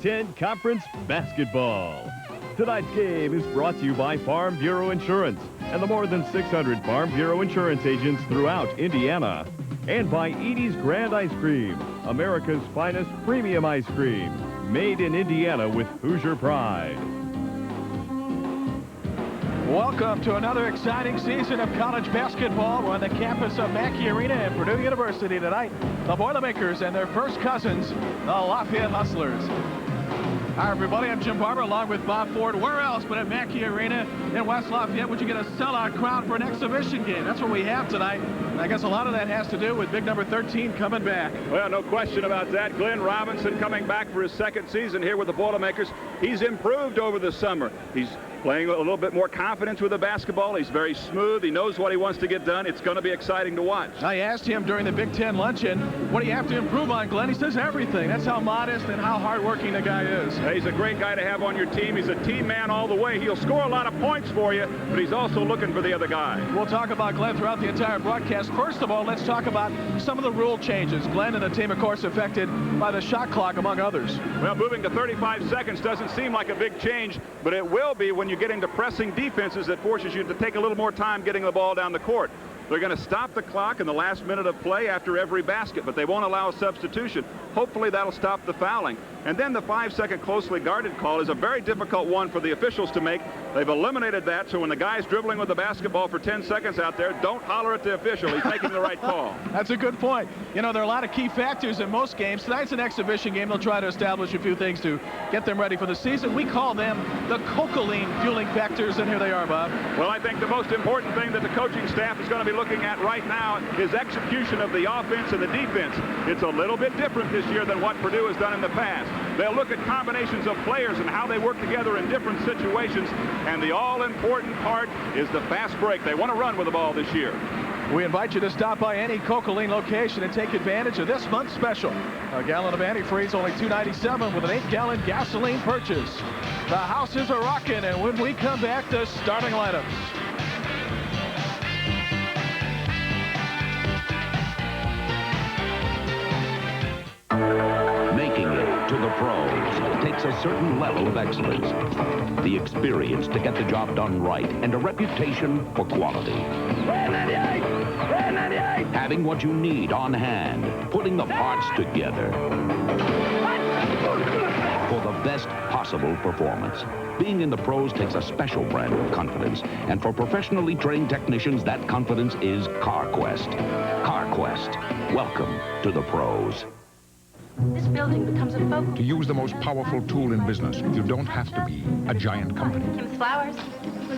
Ten Conference Basketball. Tonight's game is brought to you by Farm Bureau Insurance and the more than 600 Farm Bureau Insurance agents throughout Indiana. And by Edie's Grand Ice Cream, America's finest premium ice cream, made in Indiana with Hoosier pride. Welcome to another exciting season of college basketball. We're on the campus of Mackey Arena at Purdue University tonight. The Boilermakers and their first cousins, the Lafayette Hustlers. Hi, everybody. I'm Jim Barber along with Bob Ford. Where else but at Mackey Arena in West Lafayette would you get a sellout crowd for an exhibition game? That's what we have tonight. And I guess a lot of that has to do with big number 13 coming back. Well, no question about that. Glenn Robinson coming back for his second season here with the Boilermakers. He's improved over the summer. He's playing a little bit more confidence with the basketball. He's very smooth. He knows what he wants to get done. It's going to be exciting to watch. I asked him during the Big Ten luncheon, what do you have to improve on, Glenn? He says everything. That's how modest and how hardworking the guy is. He's a great guy to have on your team. He's a team man all the way. He'll score a lot of points for you, but he's also looking for the other guy. We'll talk about Glenn throughout the entire broadcast. First of all, let's talk about some of the rule changes. Glenn and the team, of course, affected by the shot clock, among others. Well, moving to 35 seconds doesn't seem like a big change, but it will be when you get into pressing defenses that forces you to take a little more time getting the ball down the court. They're going to stop the clock in the last minute of play after every basket, but they won't allow a substitution. Hopefully that'll stop the fouling. And then the 5-second closely guarded call is a very difficult one for the officials to make. They've eliminated that, so when the guy's dribbling with the basketball for 10 seconds out there, don't holler at the official. He's making the right call. That's a good point. You know, there are a lot of key factors in most games. Tonight's an exhibition game. They'll try to establish a few things to get them ready for the season. We call them the cocaine fueling factors, and here they are, Bob. Well, I think the most important thing that the coaching staff is going to be looking at right now is execution of the offense and the defense. It's a little bit different this year than what Purdue has done in the past. They'll look at combinations of players and how they work together in different situations, and the all-important part is the fast break. They want to run with the ball this year. We invite you to stop by any Cocaline location and take advantage of this month's special. A gallon of antifreeze, only $2.97 with an 8-gallon gasoline purchase. The house is a-rockin', and when we come back, the starting lineups. Making it to the pros takes a certain level of excellence. The experience to get the job done right and a reputation for quality. Having what you need on hand, putting the parts together for the best possible performance. Being in the pros takes a special brand of confidence, and for professionally trained technicians, that confidence is CarQuest. CarQuest, welcome to the pros. This building becomes a focus. To use the most powerful tool in business, you don't have to be a giant company. Kim's Flowers.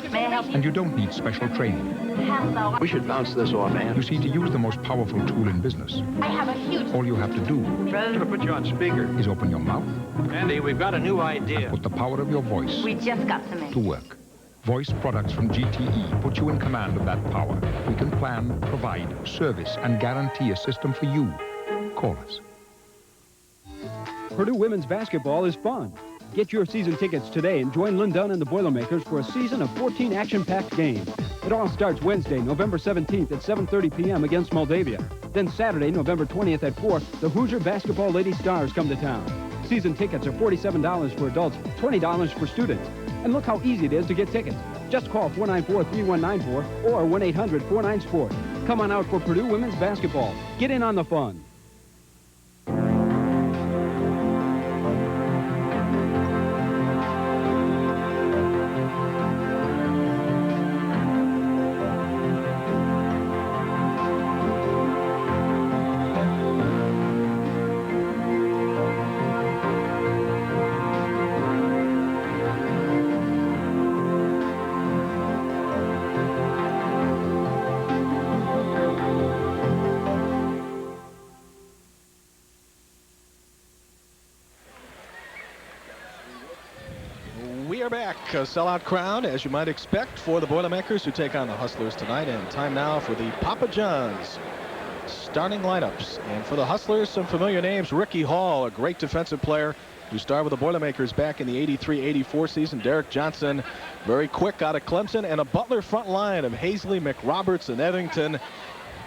May I help you? And you don't need special training. Hello. We should bounce this off, Ann. You see, to use the most powerful tool in business, I have a huge... all you have to do To put you on speaker. is open your mouth, Andy, we've got a new idea. put the power of your voice We just got some to in. work. Voice products from GTE put you in command of that power. We can plan, provide, service, and guarantee a system for you. Call us. Purdue women's basketball is fun. Get your season tickets today and join Lynn Dunn and the Boilermakers for a season of 14 action-packed games. It all starts Wednesday, November 17th at 7:30 p.m. against Moldavia. Then Saturday, November 20th at 4, the Hoosier Basketball Lady Stars come to town. Season tickets are $47 for adults, $20 for students. And look how easy it is to get tickets. Just call 494-3194 or 1-800-49-SPORT. Come on out for Purdue women's basketball. Get in on the fun. We are back. A sellout crowd, as you might expect, for the Boilermakers who take on the Hustlers tonight. And time now for the Papa John's starting lineups. And for the Hustlers, some familiar names. Ricky Hall, a great defensive player who starred with the Boilermakers back in the 83-84 season. Derek Johnson, very quick out of Clemson. And a Butler front line of Hazley, McRoberts, and Eddington.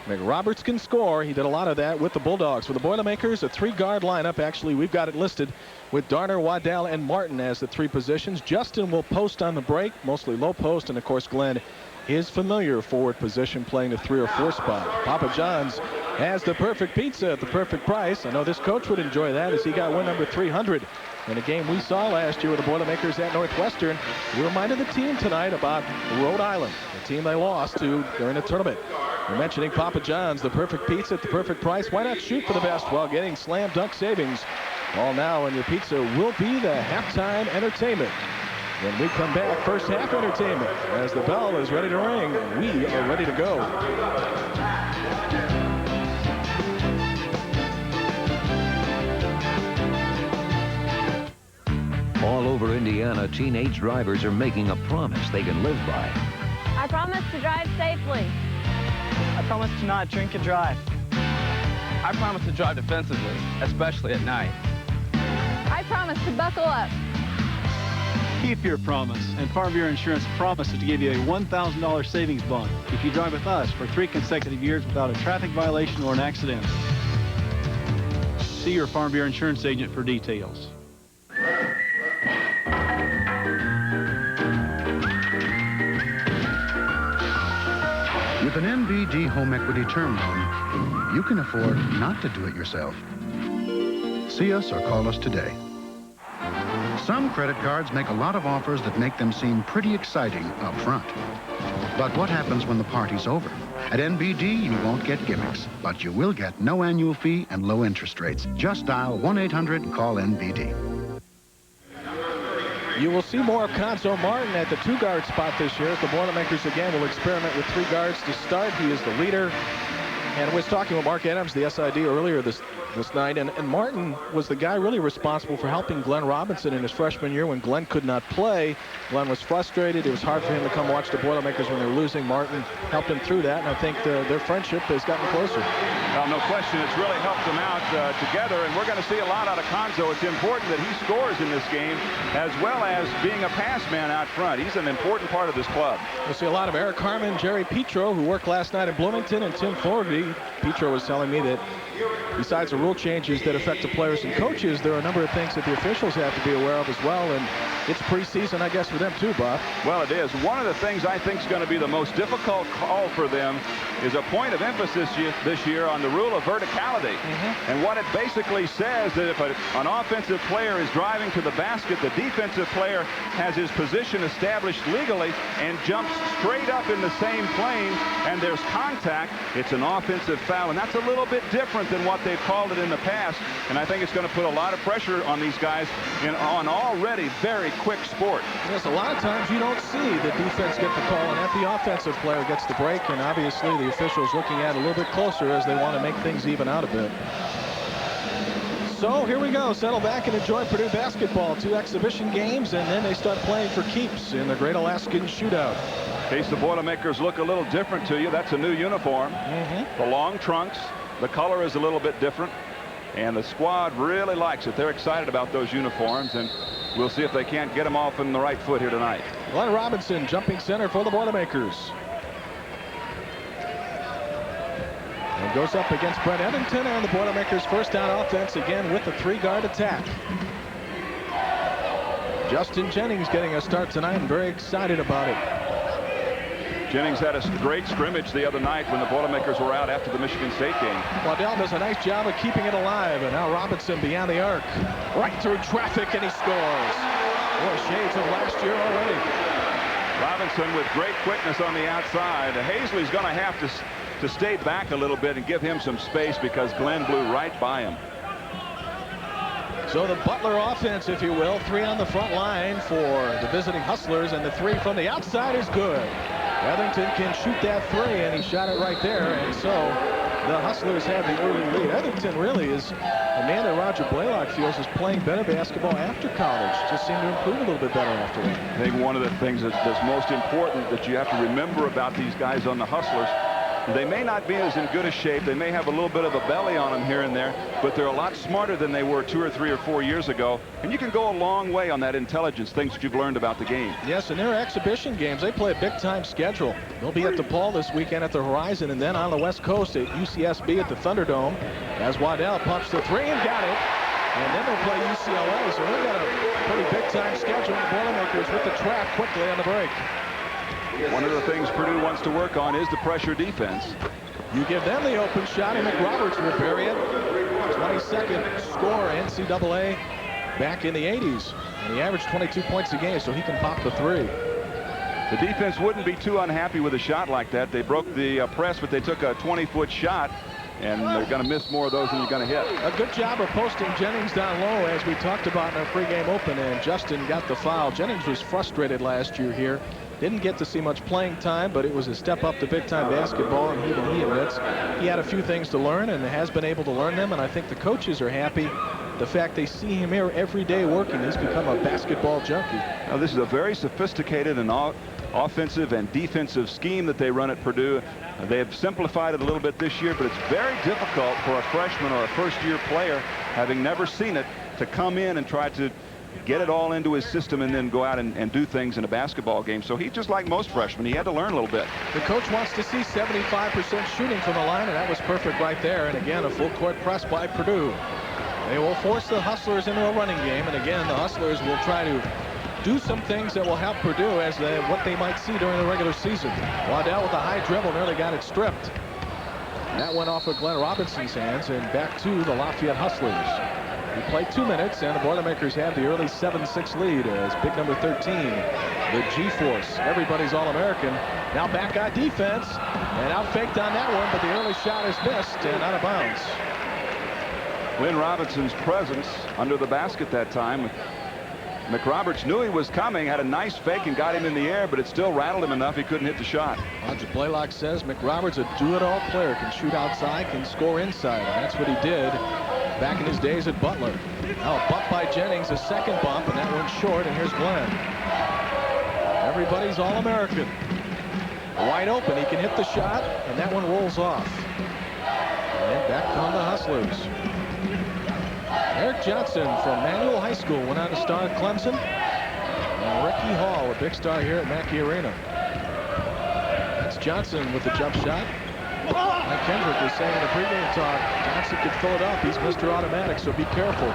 McRoberts can score. He did a lot of that with the Bulldogs. For the Boilermakers, a 3-guard lineup. Actually, we've got it listed with Darner, Waddell, and Martin as the 3 positions. Justin will post on the break, mostly low post, and of course Glenn, his familiar forward position, playing the 3 or 4 spot. Papa John's has the perfect pizza at the perfect price. I know this coach would enjoy that, as he got win number 300 in a game we saw last year with the Boilermakers at Northwestern. He reminded the team tonight about Rhode Island, the team they lost to during the tournament. We're mentioning Papa John's, the perfect pizza at the perfect price. Why not shoot for the best while getting slam dunk savings? All now, and your pizza will be the halftime entertainment. When we come back, first half entertainment. As the bell is ready to ring, we are ready to go. All over Indiana, teenage drivers are making a promise they can live by. I promise to drive safely. I promise to not drink and drive. I promise to drive defensively, especially at night. I promise to buckle up. Keep your promise, and Farm Bureau Insurance promises to give you a $1,000 savings bond if you drive with us for 3 consecutive years without a traffic violation or an accident. See your Farm Bureau Insurance agent for details. With an NBD home equity term loan, you can afford not to do it yourself. See us or call us today. Some credit cards make a lot of offers that make them seem pretty exciting up front. But what happens when the party's over? At NBD, you won't get gimmicks, but you will get no annual fee and low interest rates. Just dial 1-800 and call NBD. You will see more of Conzo Martin at the 2-guard spot this year. The Boilermakers again will experiment with 3 guards to start. He is the leader. And I was talking with Mark Adams, the SID, earlier this night, and Martin was the guy really responsible for helping Glenn Robinson in his freshman year when Glenn could not play. Glenn was frustrated. It was hard for him to come watch the Boilermakers when they were losing. Martin helped him through that, and I think their friendship has gotten closer. Well, no question. It's really helped them out together, and we're going to see a lot out of Conzo. It's important that he scores in this game, as well as being a pass man out front. He's an important part of this club. We'll see a lot of Eric Harmon, Jerry Petro, who worked last night in Bloomington, and Tim Fogarty. Petro was telling me that besides the rule changes that affect the players and coaches, there are a number of things that the officials have to be aware of as well, and it's preseason, I guess, for them too, Bob. Well, it is. One of the things I think is going to be the most difficult call for them is a point of emphasis this year on the rule of verticality. And what it basically says that if an offensive player is driving to the basket, the defensive player has his position established legally and jumps straight up in the same plane, and there's contact, it's an offensive foul, and that's a little bit different than what they've called it in the past, and I think it's going to put a lot of pressure on these guys on already very quick sport. Yes, a lot of times you don't see the defense get the call, and if the offensive player gets the break, and obviously the officials looking at it a little bit closer as they want to make things even out a bit. So here we go. Settle back and enjoy Purdue basketball. 2 exhibition games, and then they start playing for keeps in the Great Alaskan Shootout. In case the Boilermakers look a little different to you, that's a new uniform. The long trunks, the color is a little bit different, and the squad really likes it. They're excited about those uniforms, and we'll see if they can't get them off in the right foot here tonight. Glenn Robinson, jumping center for the Boilermakers. And goes up against Brett Eddington, and the Boilermakers first down offense again with the 3-guard attack. Justin Jennings getting a start tonight, and very excited about it. Jennings had a great scrimmage the other night when the Boilermakers were out after the Michigan State game. Waddell does a nice job of keeping it alive, and now Robinson beyond the arc. Right through traffic, and he scores. Boy, shades of last year already. Robinson with great quickness on the outside. Hazley's going to have to stay back a little bit and give him some space because Glenn blew right by him. So the Butler offense, if you will, 3 on the front line for the visiting Hustlers, and the 3 from the outside is good. Etherington can shoot that 3, and he shot it right there, and so the Hustlers have the early lead. Etherington really is a man that Roger Blaylock feels is playing better basketball after college. Just seemed to improve a little bit better after that. I think one of the things that's most important that you have to remember about these guys on the Hustlers They may not be as in good a shape. They may have a little bit of a belly on them here and there, but they're a lot smarter than they were 2 or 3 or 4 years ago. And you can go a long way on that intelligence, things that you've learned about the game. Yes, and their exhibition games, they play a big-time schedule. They'll be at DePaul this weekend at the Horizon, and then on the West Coast at UCSB at the Thunderdome, as Waddell pumps the 3 and got it. And then they'll play UCLA, so they've got a pretty big-time schedule. Boilermakers with the trap quickly on the break. One of the things Purdue wants to work on is the pressure defense. You give them the open shot, and McRoberts will bury it. 22nd score NCAA back in the 80s. And he averaged 22 points a game, so he can pop the 3. The defense wouldn't be too unhappy with a shot like that. They broke the press, but they took a 20-foot shot, and they're going to miss more of those than you're going to hit. A good job of posting Jennings down low, as we talked about in our pregame open, and Justin got the foul. Jennings was frustrated last year here. Didn't get to see much playing time, but it was a step up to big-time basketball, and even he admits he had a few things to learn and has been able to learn them, and I think the coaches are happy. The fact they see him here every day working, he's become a basketball junkie. Now, this is a very sophisticated and offensive and defensive scheme that they run at Purdue. They have simplified it a little bit this year, but it's very difficult for a freshman or a first-year player, having never seen it, to come in and try to get it all into his system and then go out and do things in a basketball game. So he's just like most freshmen. He had to learn a little bit. The coach wants to see 75% shooting from the line, and that was perfect right there. And again, a full court press by Purdue. They will force the Hustlers into a running game, and again, the Hustlers will try to do some things that will help Purdue as what they might see during the regular season. Waddell with a high dribble nearly got it stripped. That went off of Glenn Robinson's hands, and back to the Lafayette Hustlers. He played 2 minutes, and the Boilermakers have the early 7-6 lead as big number 13, the G-Force. Everybody's All-American. Now back on defense, and out-faked on that one, but the early shot is missed and out of bounds. Glenn Robinson's presence under the basket that time. McRoberts knew he was coming, had a nice fake and got him in the air, but it still rattled him enough he couldn't hit the shot. Roger Blaylock says McRoberts, a do-it-all player, can shoot outside, can score inside, and that's what he did back in his days at Butler. Now a bump by Jennings, a second bump, and that one's short, and here's Glenn. Everybody's All-American. Wide open, he can hit the shot, and that one rolls off. And back come the Hustlers. Eric Johnson from Manual High School went on to star at Clemson. And Ricky Hall, a big star here at Mackey Arena. That's Johnson with the jump shot. Like Kendrick was saying in the pregame talk, Johnson could fill it up. He's Mr. Automatic, so be careful.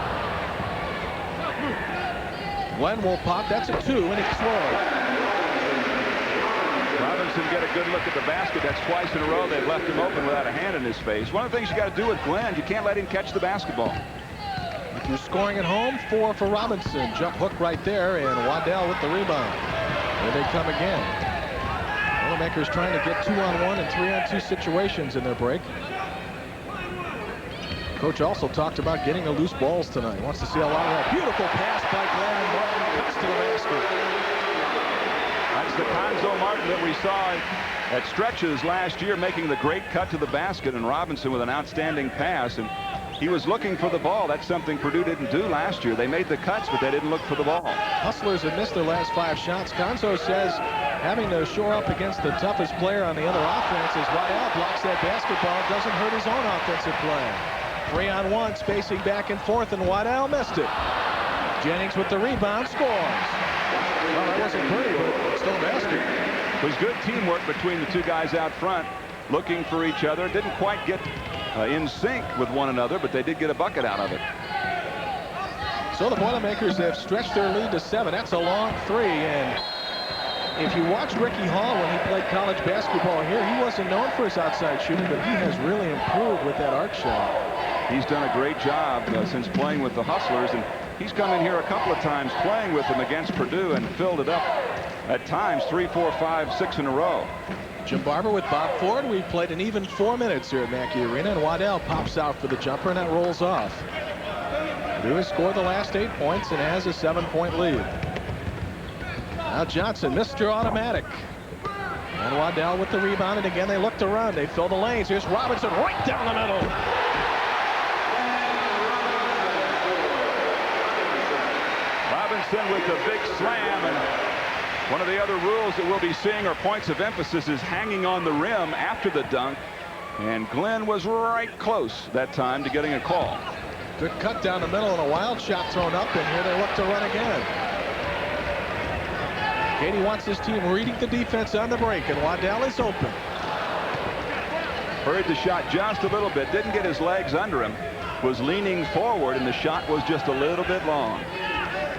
Glenn will pop. That's a 2, and it's scored. Robinson get a good look at the basket. That's twice in a row they've left him open without a hand in his face. One of the things you got to do with Glenn, you can't let him catch the basketball. If you're scoring at home, 4 for Robinson. Jump hook right there, and Waddell with the rebound. Here they come again. Boilermakers trying to get 2-on-1 and 3-on-2 situations in their break. Coach also talked about getting the loose balls tonight. Wants to see a lot of that. Beautiful pass by Glenn, and Martin cuts to the basket. That's the Conzo Martin that we saw at stretches last year, making the great cut to the basket, and Robinson with an outstanding pass. And he was looking for the ball. That's something Purdue didn't do last year. They made the cuts, but they didn't look for the ball. Hustlers have missed their last 5 shots. Conzo says having to shore up against the toughest player on the other offense is Waddell blocks that basketball. Doesn't hurt his own offensive play. 3-on-1, spacing back and forth, and Waddell missed it. Jennings with the rebound, scores. Well, that wasn't pretty, but still a basket. It was good teamwork between the 2 guys out front, looking for each other. Didn't quite get in sync with one another, but they did get a bucket out of it. So the Boilermakers have stretched their lead to 7. That's a long 3, and if you watch Ricky Hall when he played college basketball here, he wasn't known for his outside shooting, but he has really improved with that arc shot. He's done a great job since playing with the Hustlers, and he's come in here a couple of times playing with them against Purdue and filled it up at times 3, 4, 5, 6 in a row. Jim Barber with Bob Ford. We've played an even 4 minutes here at Mackey Arena, and Waddell pops out for the jumper, and that rolls off. Purdue has scored the last 8 points and has a 7-point lead. Now Johnson, Mr. Automatic. And Waddell with the rebound, and again they look to run. They fill the lanes. Here's Robinson right down the middle. Robinson with the big slam, and One of the other rules that we'll be seeing, or points of emphasis, is hanging on the rim after the dunk. And Glenn was right close that time to getting a call. Good cut down the middle and a wild shot thrown up, and here they look to run again. Katie wants his team reading the defense on the break, and Waddell is open. Hurried the shot just a little bit, didn't get his legs under him, was leaning forward, and the shot was just a little bit long.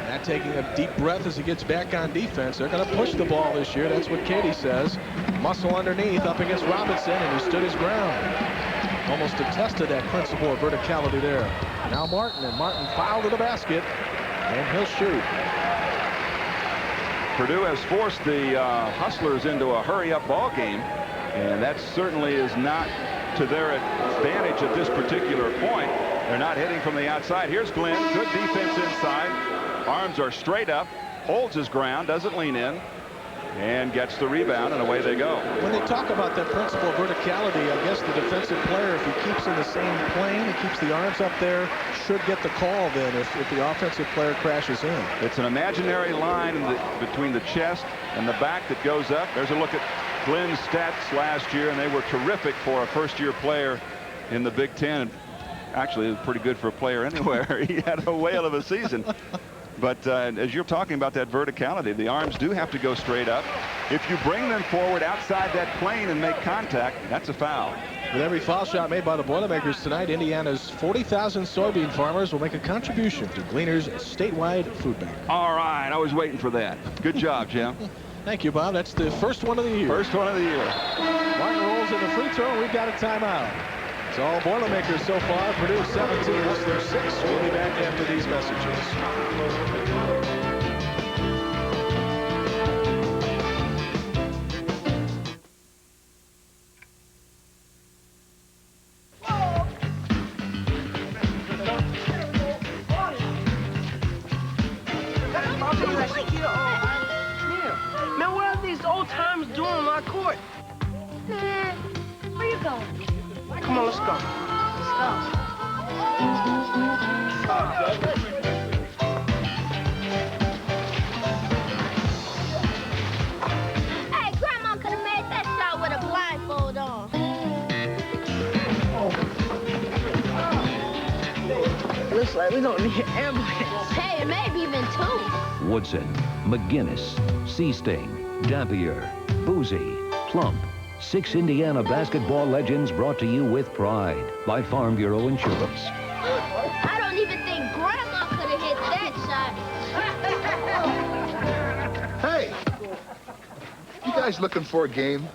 Not taking a deep breath as he gets back on defense. They're going to push the ball this year. That's what Katie says. Muscle underneath up against Robinson, and he stood his ground. Almost attested that principle of verticality there. Now Martin, and Martin fouled to the basket, and he'll shoot. Purdue has forced the Hustlers into a hurry-up ball game, and that certainly is not to their advantage at this particular point. They're not hitting from the outside. Here's Glenn. Good defense inside. Arms are straight up. Holds his ground. Doesn't lean in. And gets the rebound, and away they go. When they talk about that principle of verticality, I guess the defensive player, if he keeps in the same plane, he keeps the arms up there, should get the call then if the offensive player crashes in. It's an imaginary line between the chest and the back that goes up. There's a look at Glenn's stats last year, and they were terrific for a first-year player in the Big Ten. Actually, it was pretty good for a player anywhere. He had a whale of a season. But as you're talking about that verticality, the arms do have to go straight up. If you bring them forward outside that plane and make contact, that's a foul. With every foul shot made by the Boilermakers tonight, Indiana's 40,000 soybean farmers will make a contribution to Gleaner's statewide food bank. All right, I was waiting for that. Good job, Jim. Thank you, Bob. That's the first one of the year. First one of the year. Martin rolls in the free throw, and we've got a timeout. It's all Boilermakers so far. Purdue 17, Whistler 6. We'll be back after these messages. Man, what are these old timers doing on our court? Where you going? Come on, let's go. Hey, Grandma could have made that shot with a blindfold on. Looks like we don't need an ambulance. Hey, maybe even two. Woodson, McGinnis, Seasting, Dampier, Boozy, Plump. 6 Indiana basketball legends brought to you with pride by Farm Bureau Insurance. I don't even think Grandma could have hit that shot. Hey! You guys looking for a game?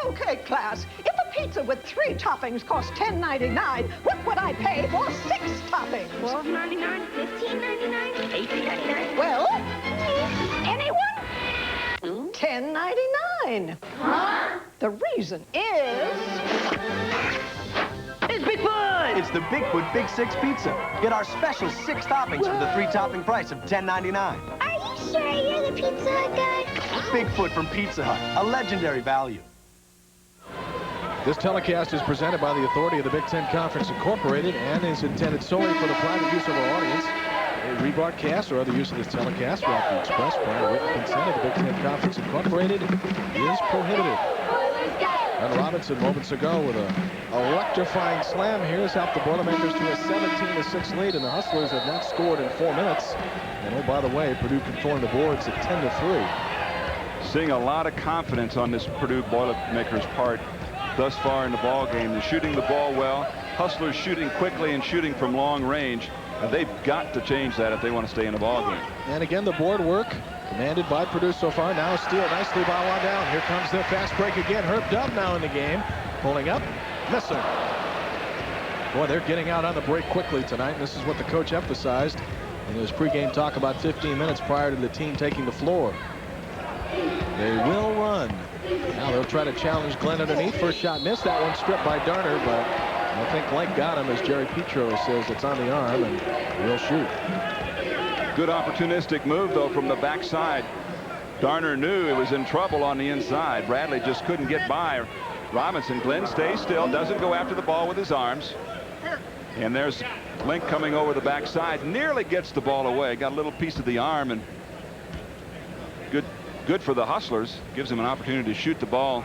Okay, class. If a pizza with 3 toppings costs $10.99, what would I pay for 6 toppings? $12.99, $15.99, $18.99. Well, anyone? $10.99. Huh? The reason is... It's Bigfoot! It's the Bigfoot Big 6 Pizza. Get our special 6 toppings for the 3-topping price of $10.99. Are you sure you're the Pizza Hut guy? Bigfoot from Pizza Hut, a legendary value. This telecast is presented by the authority of the Big Ten Conference Incorporated and is intended solely for the private use of our audience. A rebroadcast or other use of this telecast without the express prior written consent of the Big Ten Conference Incorporated is prohibited. And Robinson moments ago with an electrifying slam here has helped the Boilermakers to a 17-6 lead, and the Hustlers have not scored in 4 minutes. And oh, by the way, Purdue controlling the boards at 10-3. Seeing a lot of confidence on this Purdue Boilermakers part thus far in the ball game. They're shooting the ball well. Hustlers shooting quickly and shooting from long range. And they've got to change that if they want to stay in the ball game. And again, the board work commanded by Purdue so far. Now a steal nicely by Waddell. Here comes the fast break again. Herb Dove now in the game. Pulling up, missing. Boy, they're getting out on the break quickly tonight. And this is what the coach emphasized in his pregame talk about 15 minutes prior to the team taking the floor. They will run. Now they'll try to challenge Glenn underneath. First shot missed. That one stripped by Darner, but I think Glenn got him, as Jerry Petro says it's on the arm, and we'll shoot. Good opportunistic move, though, from the backside. Darner knew he was in trouble on the inside. Bradley just couldn't get by Robinson. Glenn stays still, doesn't go after the ball with his arms. And there's Link coming over the backside, nearly gets the ball away. Got a little piece of the arm, and good for the Hustlers. Gives them an opportunity to shoot the ball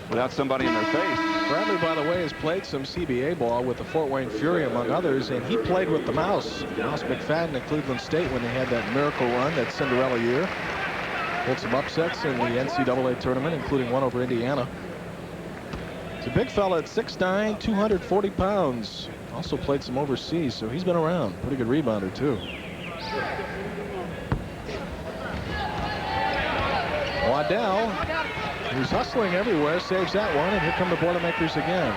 without somebody in their face. Bradley, by the way, has played some CBA ball with the Fort Wayne Fury, among others, and he played with the Mouse McFadden at Cleveland State when they had that miracle run, that Cinderella year. Pulled some upsets in the NCAA tournament, including one over Indiana. It's a big fella at 6'9", 240 pounds. Also played some overseas, so he's been around. Pretty good rebounder, too. Waddell, who's hustling everywhere, saves that one, and here come the Boilermakers again.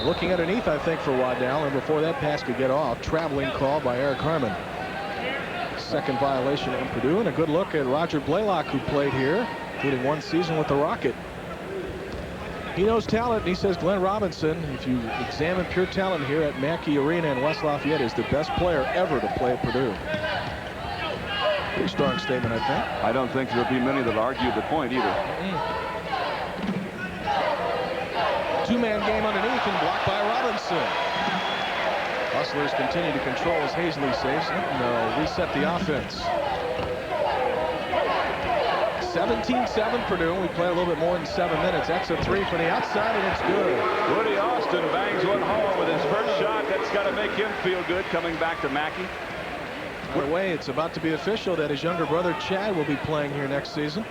Looking underneath, I think, for Waddell, and before that pass could get off, traveling call by Eric Harmon. Second violation in Purdue, and a good look at Roger Blaylock, who played here, including one season with the Rocket. He knows talent, and he says Glenn Robinson, if you examine pure talent here at Mackey Arena in West Lafayette, is the best player ever to play at Purdue. Pretty strong statement, I think. I don't think there'll be many that argue the point either. Two-man game underneath and blocked by Robinson. Hustlers continue to control as Hazley saves it, and they'll reset the offense. 17-7 Purdue. We play a little bit more than 7 minutes. That's a three for the outside, and it's good. Woody Austin bangs one home with his first shot. That's got to make him feel good coming back to Mackey. By the way, it's about to be official that his younger brother Chad will be playing here next season,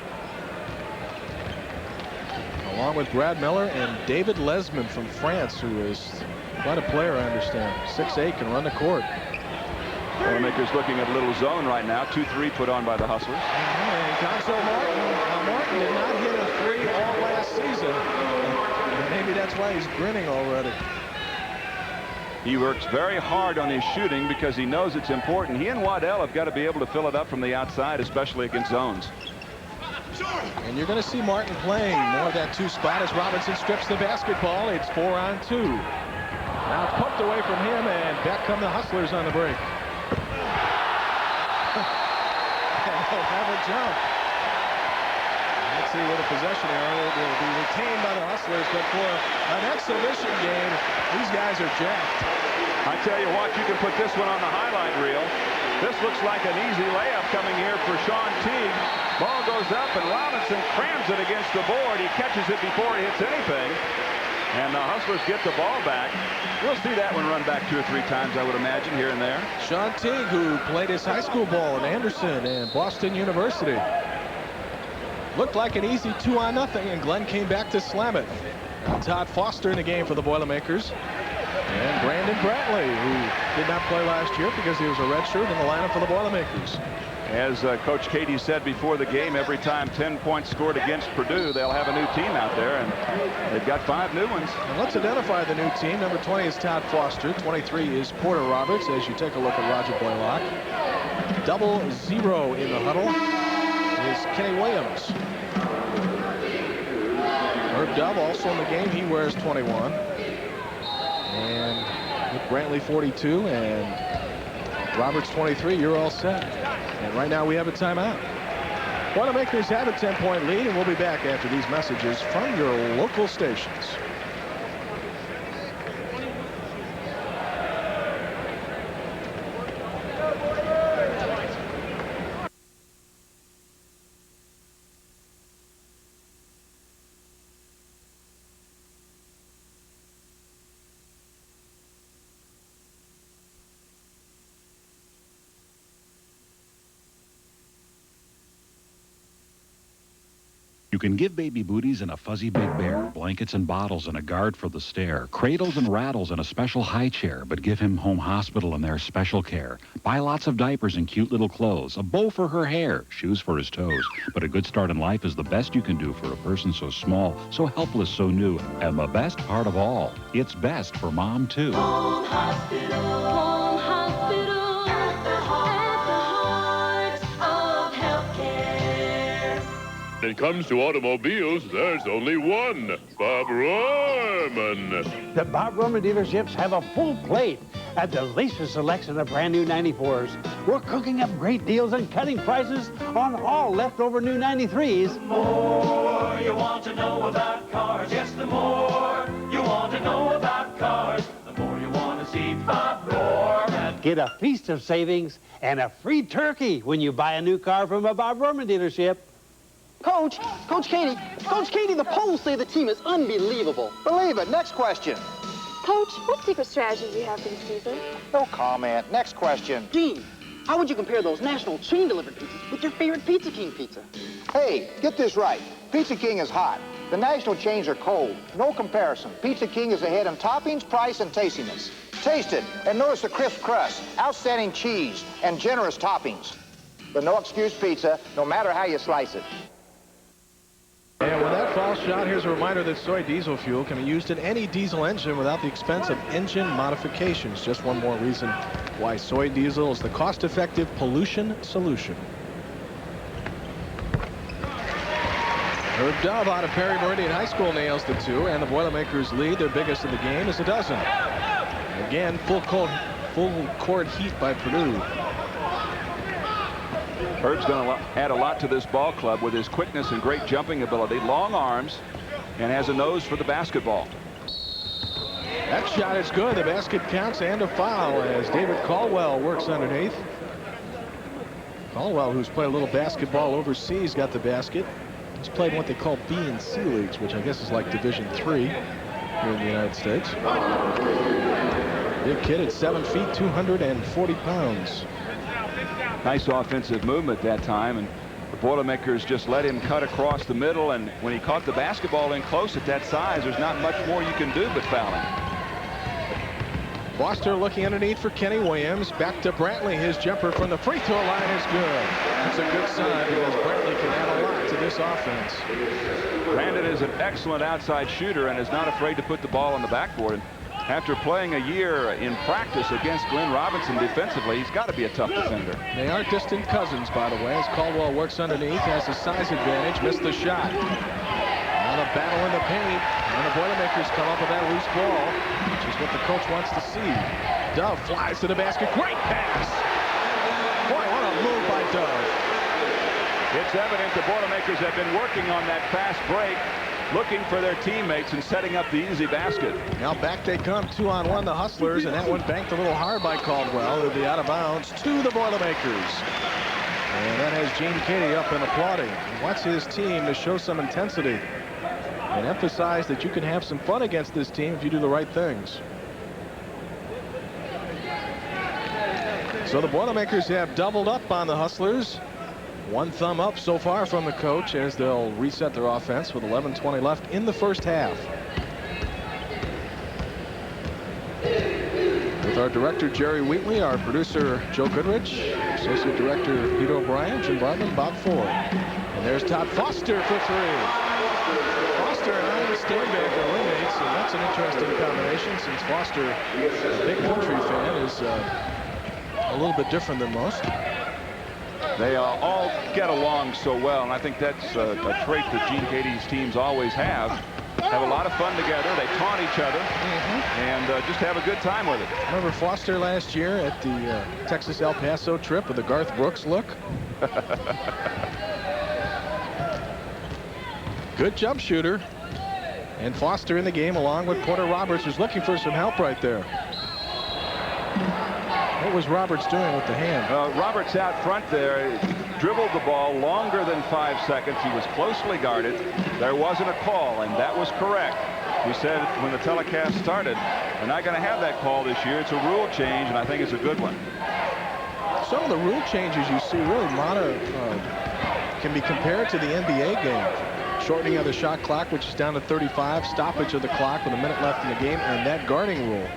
along with Brad Miller and David Lesman from France, who is quite a player, I understand. 6'8", can run the court. Boilermakers looking at a little zone right now. 2-3 put on by the Hustlers. Gonzo Martin did not hit a three all last season. And maybe that's why he's grinning already. He works very hard on his shooting because he knows it's important. He and Waddell have got to be able to fill it up from the outside, especially against zones. And you're going to see Martin playing more of that two spot as Robinson strips the basketball. It's 4-on-2. Now it's poked away from him, and back come the Hustlers on the break. They'll have a jump. Let's see where the possession area will be retained by the Hustlers, but for an exhibition game, these guys are jacked. I tell you what, you can put this one on the highlight reel. This looks like an easy layup coming here for Sean Teague. Ball goes up, and Robinson crams it against the board. He catches it before he hits anything, and the Hustlers get the ball back. We'll see that one run back 2 or 3 times, I would imagine, here and there. Sean Teague, who played his high school ball at Anderson and Boston University. Looked like an easy 2-on-0, and Glenn came back to slam it. Todd Foster in the game for the Boilermakers. And Brandon Brantley, who did not play last year because he was a redshirt in the lineup for the Boilermakers. As Coach Katie said before the game, every time 10 points scored against Purdue, they'll have a new team out there, and they've got 5 new ones. And let's identify the new team. Number 20 is Todd Foster. 23 is Porter Roberts, as you take a look at Roger Blaylock. 0 in the huddle is Kenny Williams. Herb Dove also in the game. He wears 21. And with Brantley 42 and Roberts 23, you're all set. And right now we have a timeout. Boilermakers have a 10-point lead, and we'll be back after these messages from your local stations. You can give baby booties and a fuzzy big bear, blankets and bottles and a guard for the stair, cradles and rattles and a special high chair, but give him home hospital and their special care. Buy lots of diapers and cute little clothes, a bow for her hair, shoes for his toes. But a good start in life is the best you can do for a person so small, so helpless, so new. And the best part of all, it's best for Mom, too. Home hospital, home hospital. When it comes to automobiles, there's only one, Bob Rohrman. The Bob Rohrman dealerships have a full plate and the latest selection of brand new 94s. We're cooking up great deals and cutting prices on all leftover new 93s. The more you want to know about cars, yes, the more you want to know about cars, the more you want to see Bob Rohrman. Get a feast of savings and a free turkey when you buy a new car from a Bob Roman dealership. Coach Katie, the polls say the team is unbelievable. Believe it. Next question. Coach, what secret strategy do you have for the season? No comment. Next question. Dean, how would you compare those national chain-delivered pizzas with your favorite Pizza King pizza? Hey, get this right. Pizza King is hot. The national chains are cold. No comparison. Pizza King is ahead in toppings, price, and tastiness. Taste it and notice the crisp crust, outstanding cheese, and generous toppings. The no excuse pizza, no matter how you slice it. And with that foul shot, here's a reminder that soy diesel fuel can be used in any diesel engine without the expense of engine modifications. Just one more reason why soy diesel is the cost-effective pollution solution. Herb Dove out of Perry Meridian High School nails the two, and the Boilermakers lead. Their biggest of the game is a dozen. Again, full court heat by Purdue. Herb's going to add a lot to this ball club with his quickness and great jumping ability, long arms, and has a nose for the basketball. That shot is good. The basket counts and a foul as David Caldwell works underneath. Caldwell, who's played a little basketball overseas, got the basket. He's played in what they call B and C leagues, which I guess is like Division III here in the United States. Big kid at 7 feet, 240 pounds. Nice offensive movement that time, and the Boilermakers just let him cut across the middle, and when he caught the basketball in close at that size, there's not much more you can do but foul him. Foster looking underneath for Kenny Williams. Back to Brantley. His jumper from the free throw line is good. That's a good sign because Brantley can add a lot to this offense. Brandon is an excellent outside shooter and is not afraid to put the ball on the backboard. And after playing a year in practice against Glenn Robinson defensively, he's got to be a tough defender. They aren't distant cousins, by the way, as Caldwell works underneath, has a size advantage, missed the shot. Now the battle in the paint, and the Boilermakers come up with that loose ball, which is what the coach wants to see. Dove flies to the basket, great pass! Boy, what a move by Dove. It's evident the Boilermakers have been working on that fast break, looking for their teammates and setting up the easy basket. Now back they come, 2-on-1, the Hustlers, and that one banked a little hard by Caldwell. It'll be out of bounds to the Boilermakers. And that has Gene Katie up and applauding. He wants his team to show some intensity and emphasize that you can have some fun against this team if you do the right things. So the Boilermakers have doubled up on the Hustlers. One thumb up so far from the coach as they'll reset their offense with 11:20 left in the first half. With our director, Jerry Wheatley, our producer, Joe Goodrich, associate director, Pete O'Brien, Jim Bartman, Bob Ford. And there's Todd Foster for three. Foster and Ian Steinberg are roommates, and that's an interesting combination since Foster, a big country fan, is a little bit different than most. They all get along so well, and I think that's a trait that Gene Katie's teams always have. Have a lot of fun together. They taunt each other and just have a good time with it. Remember Foster last year at the Texas El Paso trip with the Garth Brooks look? Good jump shooter. And Foster in the game along with Porter Roberts, who's looking for some help right there. What was Roberts doing with the hand? Roberts out front there dribbled the ball longer than 5 seconds. He was closely guarded. There wasn't a call, and that was correct. We said when the telecast started, they're not going to have that call this year. It's a rule change, and I think it's a good one. Some of the rule changes you see really can be compared to the NBA game. Shortening of the shot clock, which is down to 35, stoppage of the clock with a minute left in the game, and that guarding rule.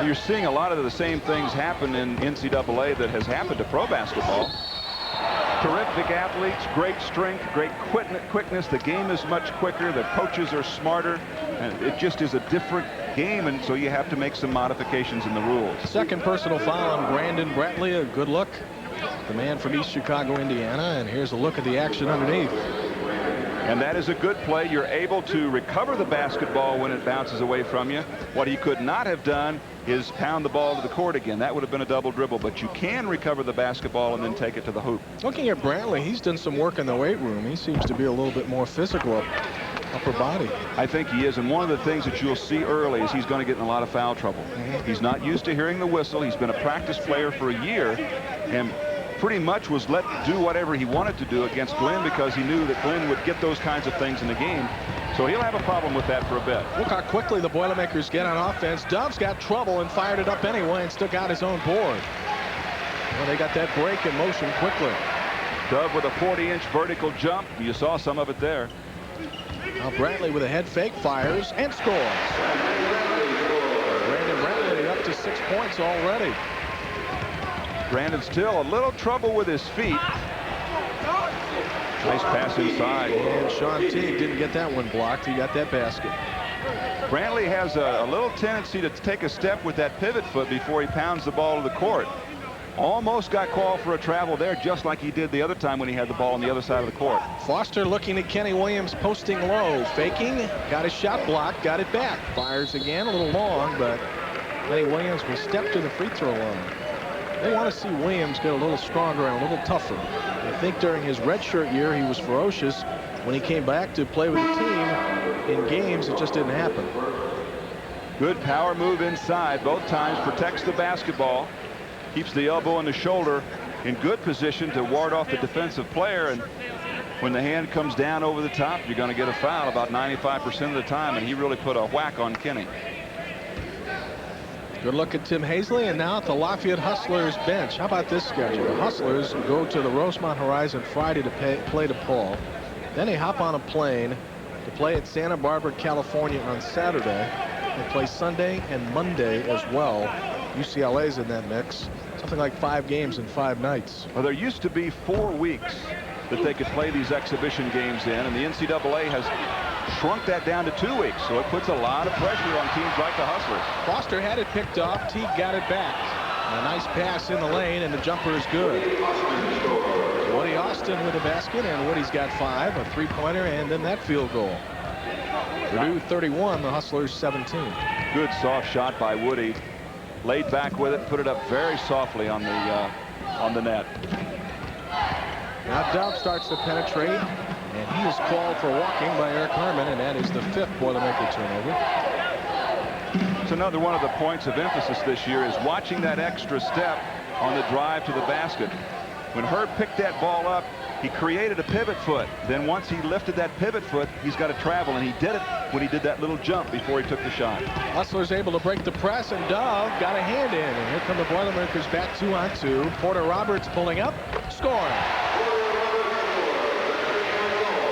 You're seeing a lot of the same things happen in NCAA that has happened to pro basketball. Terrific athletes, great strength, great quickness. The game is much quicker. The coaches are smarter, and it just is a different game, and so you have to make some modifications in the rules. Second personal foul on Brandon Brantley. A good look. The man from East Chicago, Indiana, and here's a look at the action underneath. And that is a good play. You're able to recover the basketball when it bounces away from you. What he could not have done is pound the ball to the court again. That would have been a double dribble, but you can recover the basketball and then take it to the hoop. Looking at Brantley, he's done some work in the weight room. He seems to be a little bit more physical upper body. I think he is, and one of the things that you'll see early is he's going to get in a lot of foul trouble. He's not used to hearing the whistle. He's been a practice player for a year and pretty much was let do whatever he wanted to do against Glenn because he knew that Glenn would get those kinds of things in the game. So he'll have a problem with that for a bit. Look how quickly the Boilermakers get on offense. Dove's got trouble and fired it up anyway and still got his own board. Well, they got that break in motion quickly. Dove with a 40-inch vertical jump. You saw some of it there. Now Brantley with a head fake fires and scores. Brandon Brantley up to 6 points already. Brandon still a little trouble with his feet. Nice pass inside. And Sean Teague didn't get that one blocked. He got that basket. Brantley has a little tendency to take a step with that pivot foot before he pounds the ball to the court. Almost got called for a travel there, just like he did the other time when he had the ball on the other side of the court. Foster looking at Kenny Williams, posting low, faking, got his shot blocked, got it back. Fires again, a little long, but Kenny Williams will step to the free throw line. They want to see Williams get a little stronger and a little tougher. I think during his redshirt year, he was ferocious. When he came back to play with the team in games, it just didn't happen. Good power move inside. Both times protects the basketball. Keeps the elbow and the shoulder in good position to ward off the defensive player. And when the hand comes down over the top, you're going to get a foul about 95% of the time. And he really put a whack on Kenny. Good look at Tim Hazley, and now at the Lafayette Hustlers bench. How about this schedule? The Hustlers go to the Rosemont Horizon Friday to play DePaul. Then they hop on a plane to play at Santa Barbara, California on Saturday. They play Sunday and Monday as well. UCLA's in that mix. Something like 5 games in 5 nights. Well, there used to be 4 weeks that they could play these exhibition games in, and the NCAA has shrunk that down to 2 weeks, so it puts a lot of pressure on teams like the Hustlers. Foster had it picked off. Teague got it back. A nice pass in the lane, and the jumper is good. Woody Austin with a basket, and Woody's got 5, a 3-pointer, and then that field goal. Purdue 31, the Hustlers 17. Good soft shot by Woody. Laid back with it, put it up very softly on the net. Now Dove starts to penetrate, and he is called for walking by Eric Harmon, and that is the 5th Boilermaker turnover. It's another one of the points of emphasis this year is watching that extra step on the drive to the basket. When Herb picked that ball up, he created a pivot foot. Then once he lifted that pivot foot, he's got to travel, and he did it when he did that little jump before he took the shot. Hustlers able to break the press, and Dove got a hand in, and here come the Boilermakers back 2-on-2. Porter Roberts pulling up, scoring.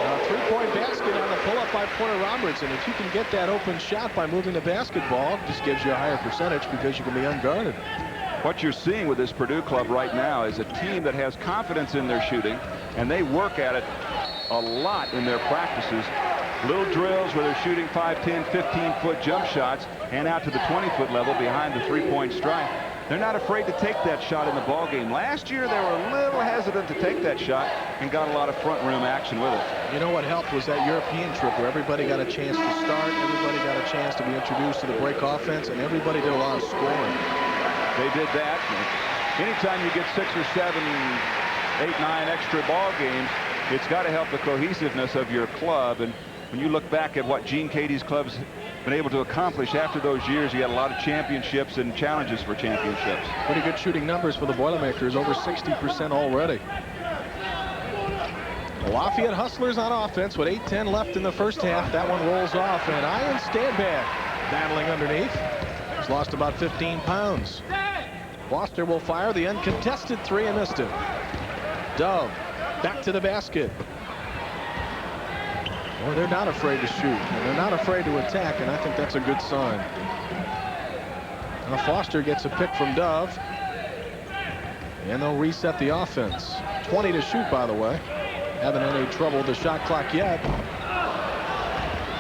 A 3-point basket on the pull-up by Porter Roberts, and if you can get that open shot by moving the basketball, it just gives you a higher percentage because you can be unguarded. What you're seeing with this Purdue club right now is a team that has confidence in their shooting, and they work at it a lot in their practices. Little drills where they're shooting 5, 10, 15-foot jump shots and out to the 20-foot level behind the 3-point stripe. They're not afraid to take that shot in the ball game. Last year, they were a little hesitant to take that shot and got a lot of front room action with it. You know what helped was that European trip where everybody got a chance to start, everybody got a chance to be introduced to the break offense, and everybody did a lot of scoring. They did that. Anytime you get 6 or 7, 8, 9 extra ball games, it's got to help the cohesiveness of your club. And when you look back at what Gene Katie's club's been able to accomplish after those years, you got a lot of championships and challenges for championships. Pretty good shooting numbers for the Boilermakers, over 60% already. The Lafayette Hustlers on offense with 8:10 left in the first half. That one rolls off, and Ian Stanback battling underneath. He's lost about 15 pounds. Foster will fire the uncontested 3 and missed it. Dove back to the basket. Well, they're not afraid to shoot, and they're not afraid to attack, and I think that's a good sign. Now Foster gets a pick from Dove, and they'll reset the offense. 20 to shoot, by the way. Haven't had any trouble with the shot clock yet.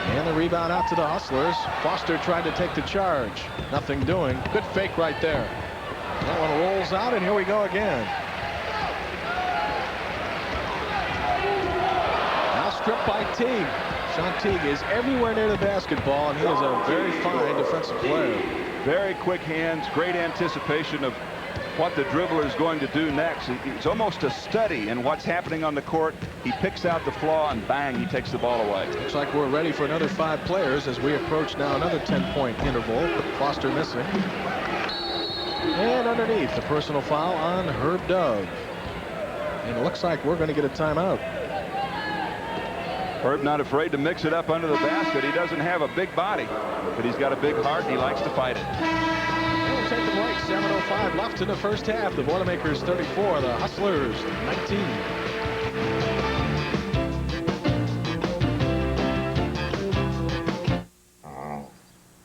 And the rebound out to the Hustlers. Foster tried to take the charge. Nothing doing. Good fake right there. That one rolls out, and here we go again. Now stripped by Teague. Sean Teague is everywhere near the basketball, and he is a very fine defensive player. Very quick hands, great anticipation of what the dribbler is going to do next. It's almost a study in what's happening on the court. He picks out the flaw, and bang, he takes the ball away. Looks like we're ready for another 5 players as we approach now another 10-point interval. Foster missing. And underneath, the personal foul on Herb Dove. And it looks like we're going to get a timeout. Herb not afraid to mix it up under the basket. He doesn't have a big body, but he's got a big heart, and he likes to fight it. We'll take the break. 7:05 left in the first half. The Boilermakers 34, the Hustlers 19.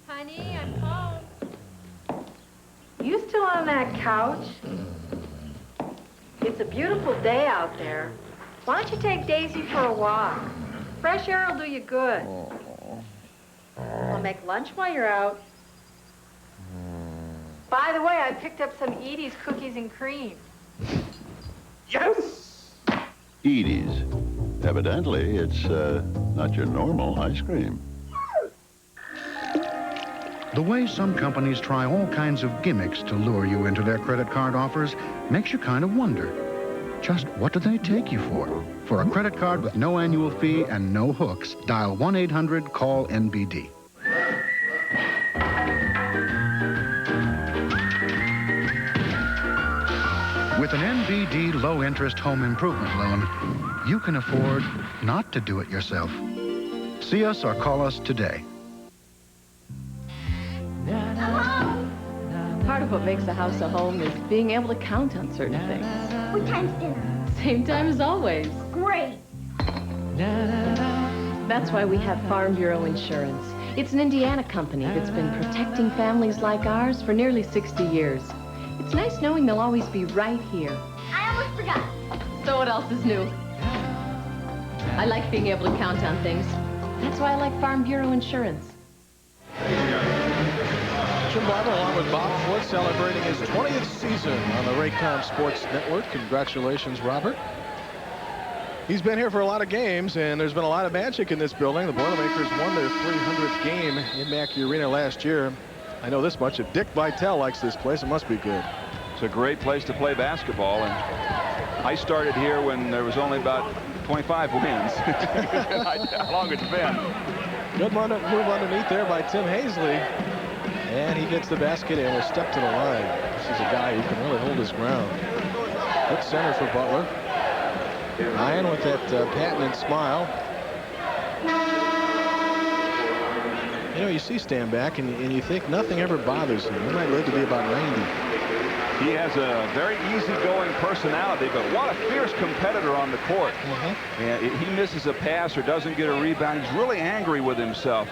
Honey, I'm home. You still on that couch? It's a beautiful day out there. Why don't you take Daisy for a walk? Fresh air will do you good. I'll make lunch while you're out. By the way, I picked up some Edie's cookies and cream. Yes! Edie's. Evidently, it's not your normal ice cream. The way some companies try all kinds of gimmicks to lure you into their credit card offers makes you kind of wonder. Just what do they take you for? For a credit card with no annual fee and no hooks, dial 1-800-CALL-NBD. With an NBD low-interest home improvement loan, you can afford not to do it yourself. See us or call us today. Part of what makes a house a home is being able to count on certain things. What time's dinner? Same time as always. Great. That's why we have Farm Bureau Insurance. It's an Indiana company that's been protecting families like ours for nearly 60 years. It's nice knowing they'll always be right here. I almost forgot. So what else is new? I like being able to count on things. That's why I like Farm Bureau Insurance. Jim Barber along with Bob Ford celebrating his 20th season on the Raycom Sports Network. Congratulations, Robert. He's been here for a lot of games, and there's been a lot of magic in this building. The Boilermakers won their 300th game in Mackey Arena last year. I know this much. If Dick Vitale likes this place, it must be good. It's a great place to play basketball, and I started here when there was only about 25 wins. How long it's been. Good move underneath there by Tim Hazley. And he gets the basket and will step to the line. This is a guy who can really hold his ground. Good center for Butler. Ryan with that patented smile. You know, you see Stan back and you think nothing ever bothers him. He might live to be about 90. He has a very easygoing personality, but what a fierce competitor on the court. And he misses a pass or doesn't get a rebound. He's really angry with himself.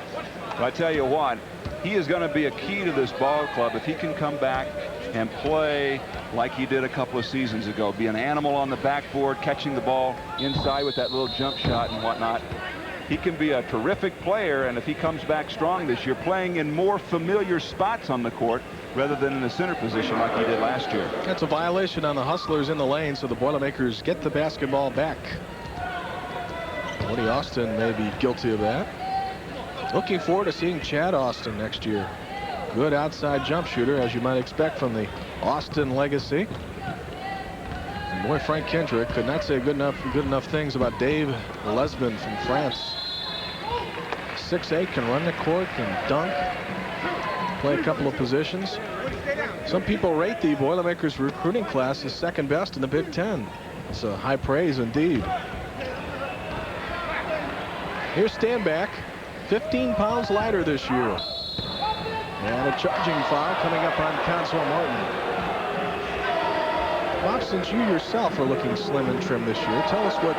But I tell you what, he is going to be a key to this ball club if he can come back and play like he did a couple of seasons ago. Be an animal on the backboard, catching the ball inside with that little jump shot and whatnot. He can be a terrific player, and if he comes back strong this year, playing in more familiar spots on the court rather than in the center position like he did last year. That's a violation on the Hustlers in the lane, so the Boilermakers get the basketball back. Woody Austin may be guilty of that. Looking forward to seeing Chad Austin next year. Good outside jump shooter, as you might expect from the Austin legacy. And boy, Frank Kendrick could not say good enough things about Dave Lesbin from France. 6'8", can run the court, can dunk, play a couple of positions. Some people rate the Boilermakers recruiting class as second best in the Big Ten. It's a high praise indeed. Here's Stanback, 15 pounds lighter this year. And a charging foul coming up on Conswell Martin. Bob, since you yourself are looking slim and trim this year, tell us what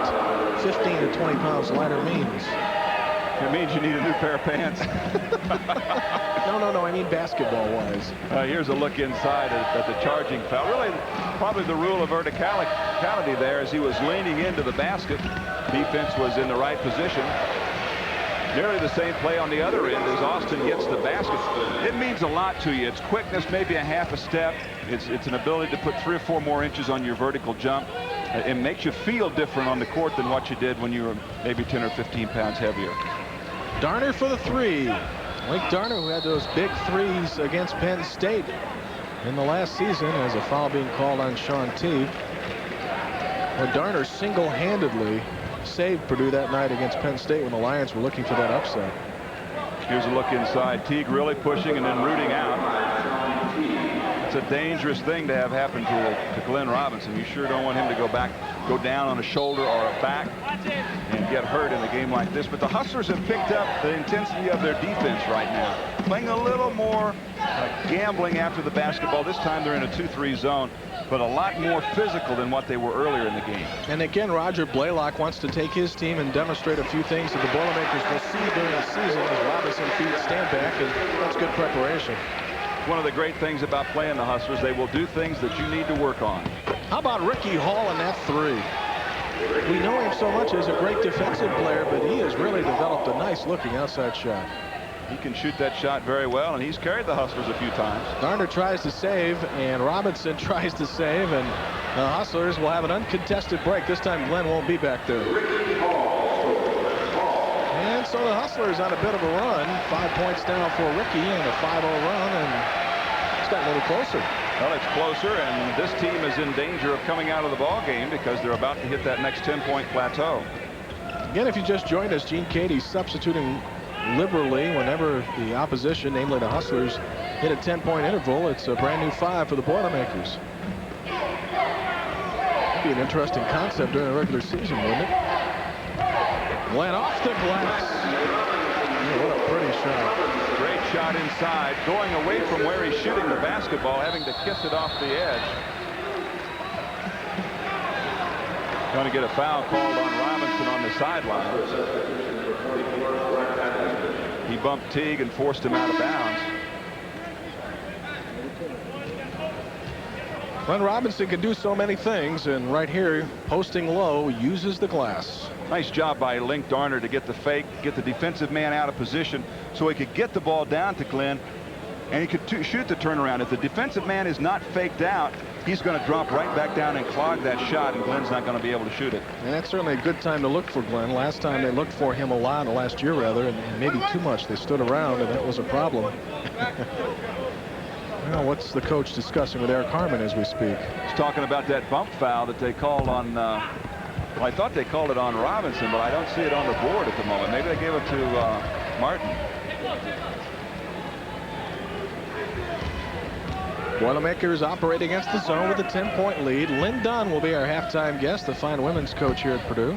15 to 20 pounds lighter means. It means you need a new pair of pants. No, I mean basketball-wise. Here's a look inside at the charging foul. Really, probably the rule of verticality there as he was leaning into the basket. Defense was in the right position. Nearly the same play on the other end as Austin gets the basket. It means a lot to you. It's quickness, maybe a half a step. It's an ability to put 3 or 4 more inches on your vertical jump. It makes you feel different on the court than what you did when you were maybe 10 or 15 pounds heavier. Darner for the 3. Link Darner, who had those big threes against Penn State. in the last season as a foul being called on Sean Teague. Well, Darner single-handedly saved Purdue that night against Penn State when the Lions were looking for that upset. Here's a look inside. Teague really pushing and then rooting out. It's a dangerous thing to have happen to Glenn Robinson. You sure don't want him to go down on a shoulder or a back and get hurt in a game like this. But the Hustlers have picked up the intensity of their defense right now, playing a little more gambling after the basketball. This time they're in a 2-3 zone, but a lot more physical than what they were earlier in the game. And again, Roger Blaylock wants to take his team and demonstrate a few things that the Boilermakers will see during the season as Robinson feeds stand back, and that's good preparation. One of the great things about playing the Hustlers, they will do things that you need to work on. How about Ricky Hall in that three? We know him so much as a great defensive player, but he has really developed a nice looking outside shot. He can shoot that shot very well, and he's carried the Hustlers a few times. Darner tries to save, and Robinson tries to save, and the Hustlers will have an uncontested break. This time Glenn won't be back there. And so the Hustlers on a bit of a run. 5 points down for Ricky and a 5-0 run, and it's gotten a little closer. Well, it's closer, and this team is in danger of coming out of the ball game because they're about to hit that next 10-point plateau. Again, if you just joined us, Gene Cady substituting liberally whenever the opposition, namely the Hustlers, hit a 10-point interval. It's a brand new 5 for the Boilermakers. That'd be an interesting concept during the regular season, wouldn't it? Went off the glass. Yeah, what a pretty shot. Great shot inside, going away from where he's shooting the basketball, having to kiss it off the edge. Going to get a foul called on Robinson on the sideline. He bumped Teague and forced him out of bounds. Glenn Robinson can do so many things, and right here, posting low, uses the glass. Nice job by Link Darner to get the fake, get the defensive man out of position so he could get the ball down to Glenn, and he could shoot the turnaround. If the defensive man is not faked out, he's going to drop right back down and clog that shot, and Glenn's not going to be able to shoot it. And that's certainly a good time to look for Glenn. Last time they looked for him a lot, last year rather, and maybe too much. They stood around, and that was a problem. Well, what's the coach discussing with Eric Harmon as we speak? He's talking about that bump foul that they called on, well, I thought they called it on Robinson, but I don't see it on the board at the moment. Maybe they gave it to Martin. Boilermakers operate against the zone with a 10-point lead. Lynn Dunn will be our halftime guest, the fine women's coach here at Purdue.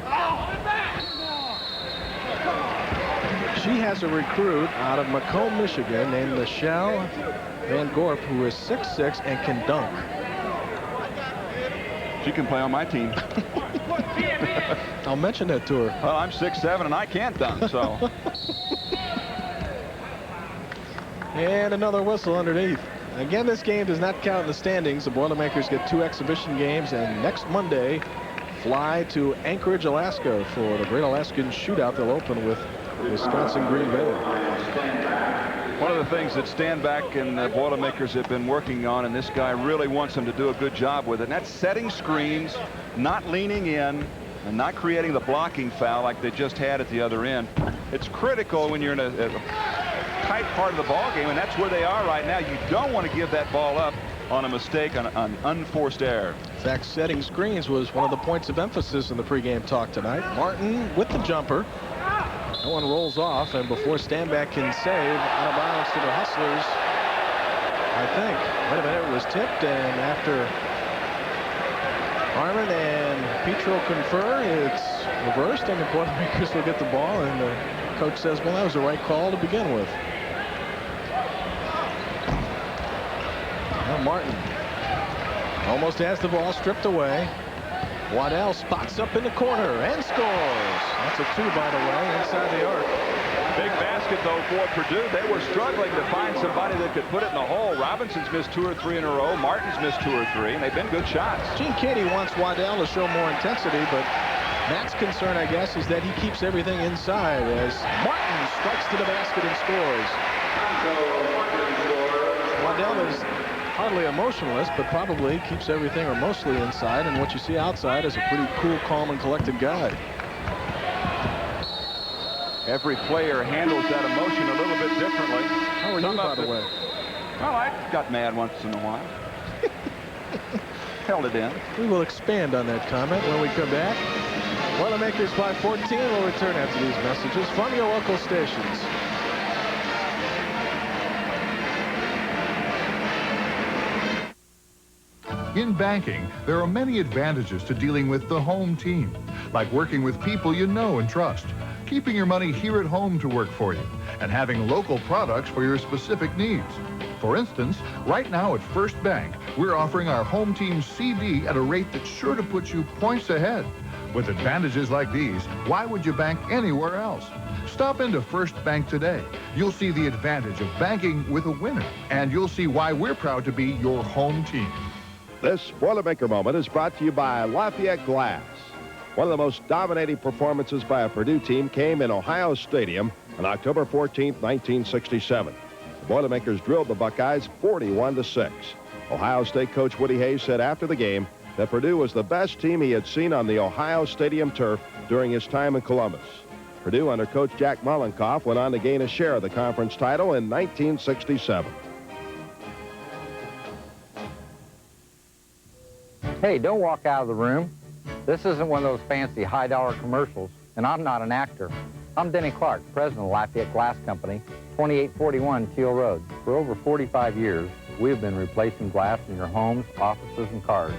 She has a recruit out of Macomb, Michigan, named Michelle Van Gorp, who is 6'6" and can dunk. She can play on my team. I'll mention that to her. Well, I'm 6'7" and I can't dunk, so. And another whistle underneath. Again, this game does not count in the standings. The Boilermakers get 2 exhibition games, and next Monday fly to Anchorage, Alaska for the Great Alaskan Shootout. They'll open with Wisconsin Green Bay. One of the things that Stanback and the Boilermakers have been working on, and this guy really wants them to do a good job with it, and that's setting screens, not leaning in, and not creating the blocking foul like they just had at the other end. It's critical when you're in a tight part of the ball game, and that's where they are right now. You don't want to give that ball up on a mistake, on an unforced error. In fact, setting screens was one of the points of emphasis in the pregame talk tonight. Martin with the jumper. That one rolls off, and before Stanback can save, out of bounds to the Hustlers, I think. Wait a minute, it was tipped, and after Harmon and Petro confer, it's reversed, and the Boilermakers will get the ball, and the coach says, well, that was the right call to begin with. Now Martin almost has the ball stripped away. Waddell spots up in the corner and scores. That's a 2, by the way, inside the arc. Big basket, though, for Purdue. They were struggling to find somebody that could put it in the hole. Robinson's missed 2 or 3 in a row. Martin's missed 2 or 3, and they've been good shots. Gene Cady wants Waddell to show more intensity, but Matt's concern, I guess, is that he keeps everything inside as Martin strikes to the basket and scores. Waddell is hardly emotionless, but probably keeps everything or mostly inside, and what you see outside is a pretty cool, calm, and collected guy. Every player handles that emotion a little bit differently. How are you, by the way? Well, I got mad once in a while. Held it in. We will expand on that comment when we come back. Boilermakers by 14 will return after these messages from your local stations. In banking, there are many advantages to dealing with the home team, like working with people you know and trust, keeping your money here at home to work for you, and having local products for your specific needs. For instance, right now at First Bank, we're offering our home team CD at a rate that's sure to put you points ahead. With advantages like these, why would you bank anywhere else? Stop into First Bank today. You'll see the advantage of banking with a winner, and you'll see why we're proud to be your home team. This Boilermaker moment is brought to you by Lafayette Glass. One of the most dominating performances by a Purdue team came in Ohio Stadium on October 14, 1967. The Boilermakers drilled the Buckeyes 41-6. Ohio State coach Woody Hayes said after the game that Purdue was the best team he had seen on the Ohio Stadium turf during his time in Columbus. Purdue under coach Jack Mollenkoff went on to gain a share of the conference title in 1967. Hey, don't walk out of the room. This isn't one of those fancy high-dollar commercials, and I'm not an actor. I'm Denny Clark, president of Lafayette Glass Company, 2841 Teal Road. For over 45 years, we have been replacing glass in your homes, offices, and cars.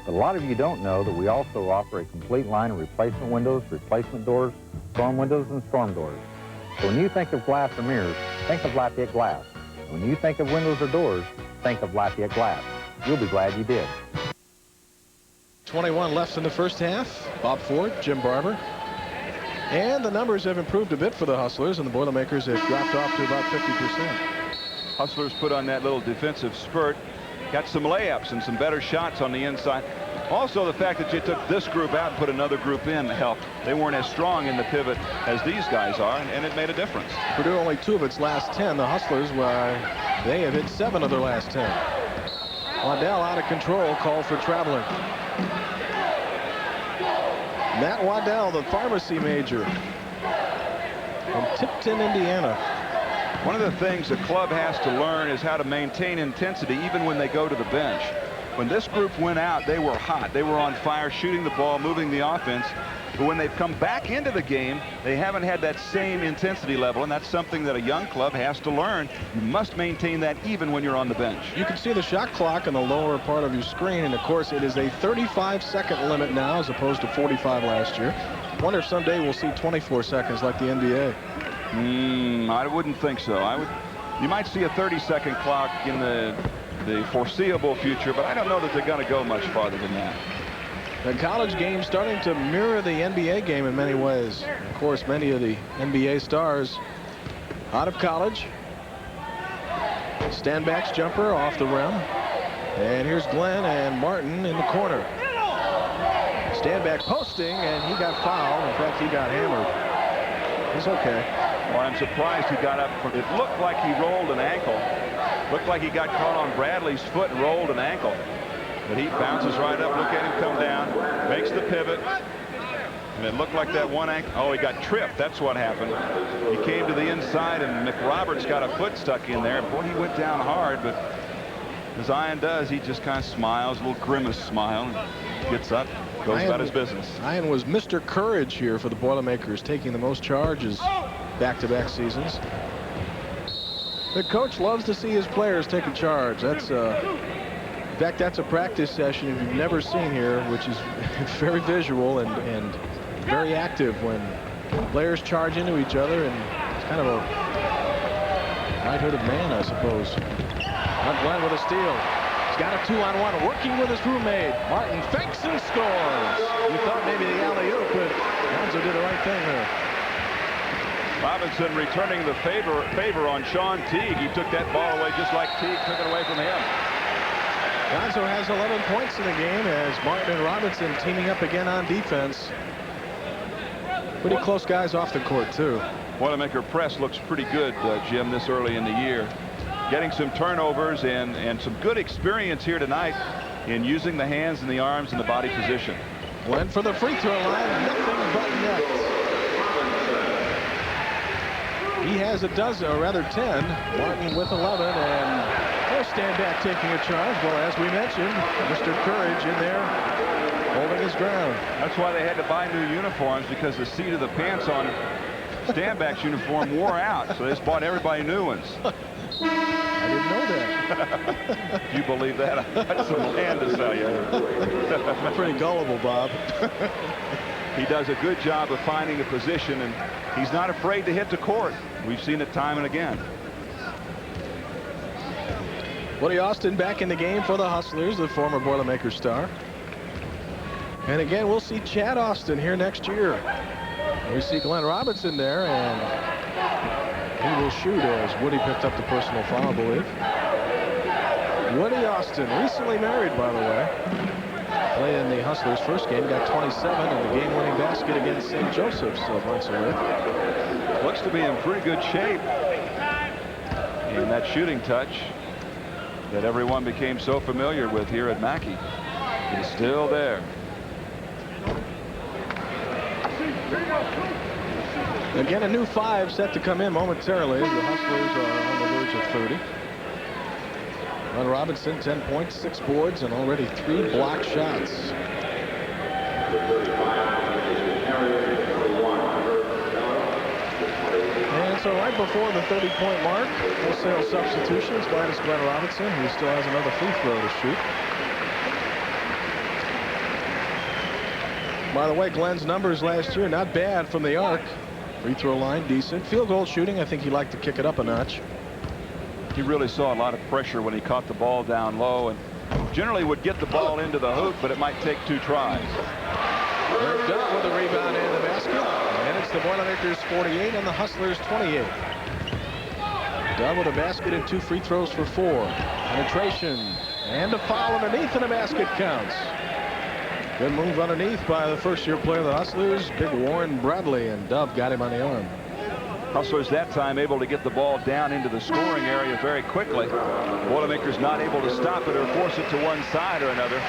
But a lot of you don't know that we also offer a complete line of replacement windows, replacement doors, storm windows, and storm doors. So when you think of glass or mirrors, think of Lafayette Glass. And when you think of windows or doors, think of Lafayette Glass. You'll be glad you did. 21 left in the first half. Bob Ford, Jim Barber. And the numbers have improved a bit for the Hustlers, and the Boilermakers have dropped off to about 50%. Hustlers put on that little defensive spurt, got some layups and some better shots on the inside. Also, the fact that you took this group out and put another group in helped. They weren't as strong in the pivot as these guys are, and it made a difference. Purdue only 2 of its last 10. The Hustlers, they have hit 7 of their last 10. Waddell out of control, called for traveling. Matt Waddell, the pharmacy major from Tipton, Indiana. One of the things the club has to learn is how to maintain intensity even when they go to the bench. When this group went out, they were hot. They were on fire, shooting the ball, moving the offense. But when they've come back into the game, they haven't had that same intensity level, and that's something that a young club has to learn. You must maintain that even when you're on the bench. You can see the shot clock in the lower part of your screen, and of course it is a 35-second limit now as opposed to 45 last year. I wonder if someday we'll see 24 seconds like the NBA. I wouldn't think so. You might see a 30-second clock in the foreseeable future, but I don't know that they're going to go much farther than that. The college game starting to mirror the NBA game in many ways. Of course, many of the NBA stars out of college. Stanback's jumper off the rim. And here's Glenn and Martin in the corner. Stanback posting, and he got fouled. In fact, he got hammered. He's okay. Well, I'm surprised he got up. It looked like he rolled an ankle. Looked like he got caught on Bradley's foot and rolled an ankle. But he bounces right up. Look at him come down. Makes the pivot. And it looked like that one ankle. Oh, he got tripped. That's what happened. He came to the inside, and McRoberts got a foot stuck in there. Boy, he went down hard, but as Ian does, he just kind of smiles, a little grimace smile, and gets up, goes about his business. Ian was Mr. Courage here for the Boilermakers, taking the most charges back-to-back seasons. The coach loves to see his players take a charge. That's in fact, that's a practice session if you've never seen here, which is very visual and very active when players charge into each other, and it's kind of a right-hooded man, I suppose. Now Glenn with a steal. He's got a 2-on-1, working with his roommate. Martin fakes and scores. You thought maybe the alley-oop, but Gonzo did the right thing there. Robinson returning the favor on Sean Teague. He took that ball away just like Teague took it away from him. Gonzo has 11 points in the game as Martin and Robinson teaming up again on defense. Pretty close guys off the court, too. Boilermaker press looks pretty good, Jim, this early in the year. Getting some turnovers and some good experience here tonight in using the hands and the arms and the body position. Went for the free throw line, nothing but net. He has a dozen, or rather 10. Martin with 11, and Standback taking a charge. Well, as we mentioned, Mr. Courage in there holding his ground. That's why they had to buy new uniforms, because the seat of the pants on Standback's uniform wore out. So they just bought everybody new ones. I didn't know that. You believe that? That's some land to sell you. I'm pretty gullible, Bob. He does a good job of finding a position, and he's not afraid to hit the court. We've seen it time and again. Woody Austin back in the game for the Hustlers, the former Boilermaker star. And again, we'll see Chad Austin here next year. We see Glenn Robinson there, and he will shoot as Woody picked up the personal foul, I believe. Woody Austin, recently married, by the way. Playing the Hustlers' first game, got 27 in the game-winning basket against St. Joseph's months away. Looks to be in pretty good shape. And that shooting touch that everyone became so familiar with here at Mackey is still there. Again, a new 5 set to come in momentarily. The Hustlers are on the verge of 30. Glenn Robinson, 10 points, 6 boards, and already 3 block shots. And so right before the 30-point mark, wholesale substitutions. Glad it's Glenn Robinson, who still has another free throw to shoot. By the way, Glenn's numbers last year, not bad from the arc. Free throw line, decent. Field goal shooting, I think he'd like to kick it up a notch. He really saw a lot of pressure when he caught the ball down low, and generally would get the ball into the hoop, but it might take 2 tries. They're done with the rebound and the basket. And it's the Boilermakers 48 and the Hustlers 28. Done with a basket and 2 free throws for 4. Penetration and a foul underneath, and a basket counts. Good move underneath by the first-year player of the Hustlers, big Warren Bradley, and Dove got him on the arm. Hustlers that time able to get the ball down into the scoring area very quickly. Boilermakers not able to stop it or force it to one side or another.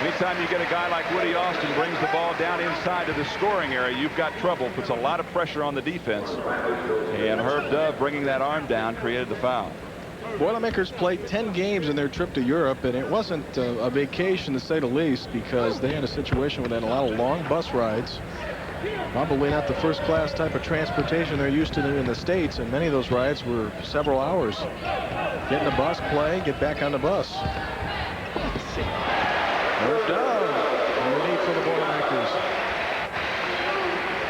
Anytime you get a guy like Woody Austin brings the ball down inside to the scoring area, you've got trouble. Puts a lot of pressure on the defense. And Herb Dove bringing that arm down created the foul. Boilermakers played 10 games in their trip to Europe, and it wasn't a vacation to say the least, because they had a situation where they had a lot of long bus rides. Probably not the first-class type of transportation they're used to in the States, and many of those rides were several hours. Get in the bus, play, get back on the bus. Herb Dove underneath for the Boilermakers.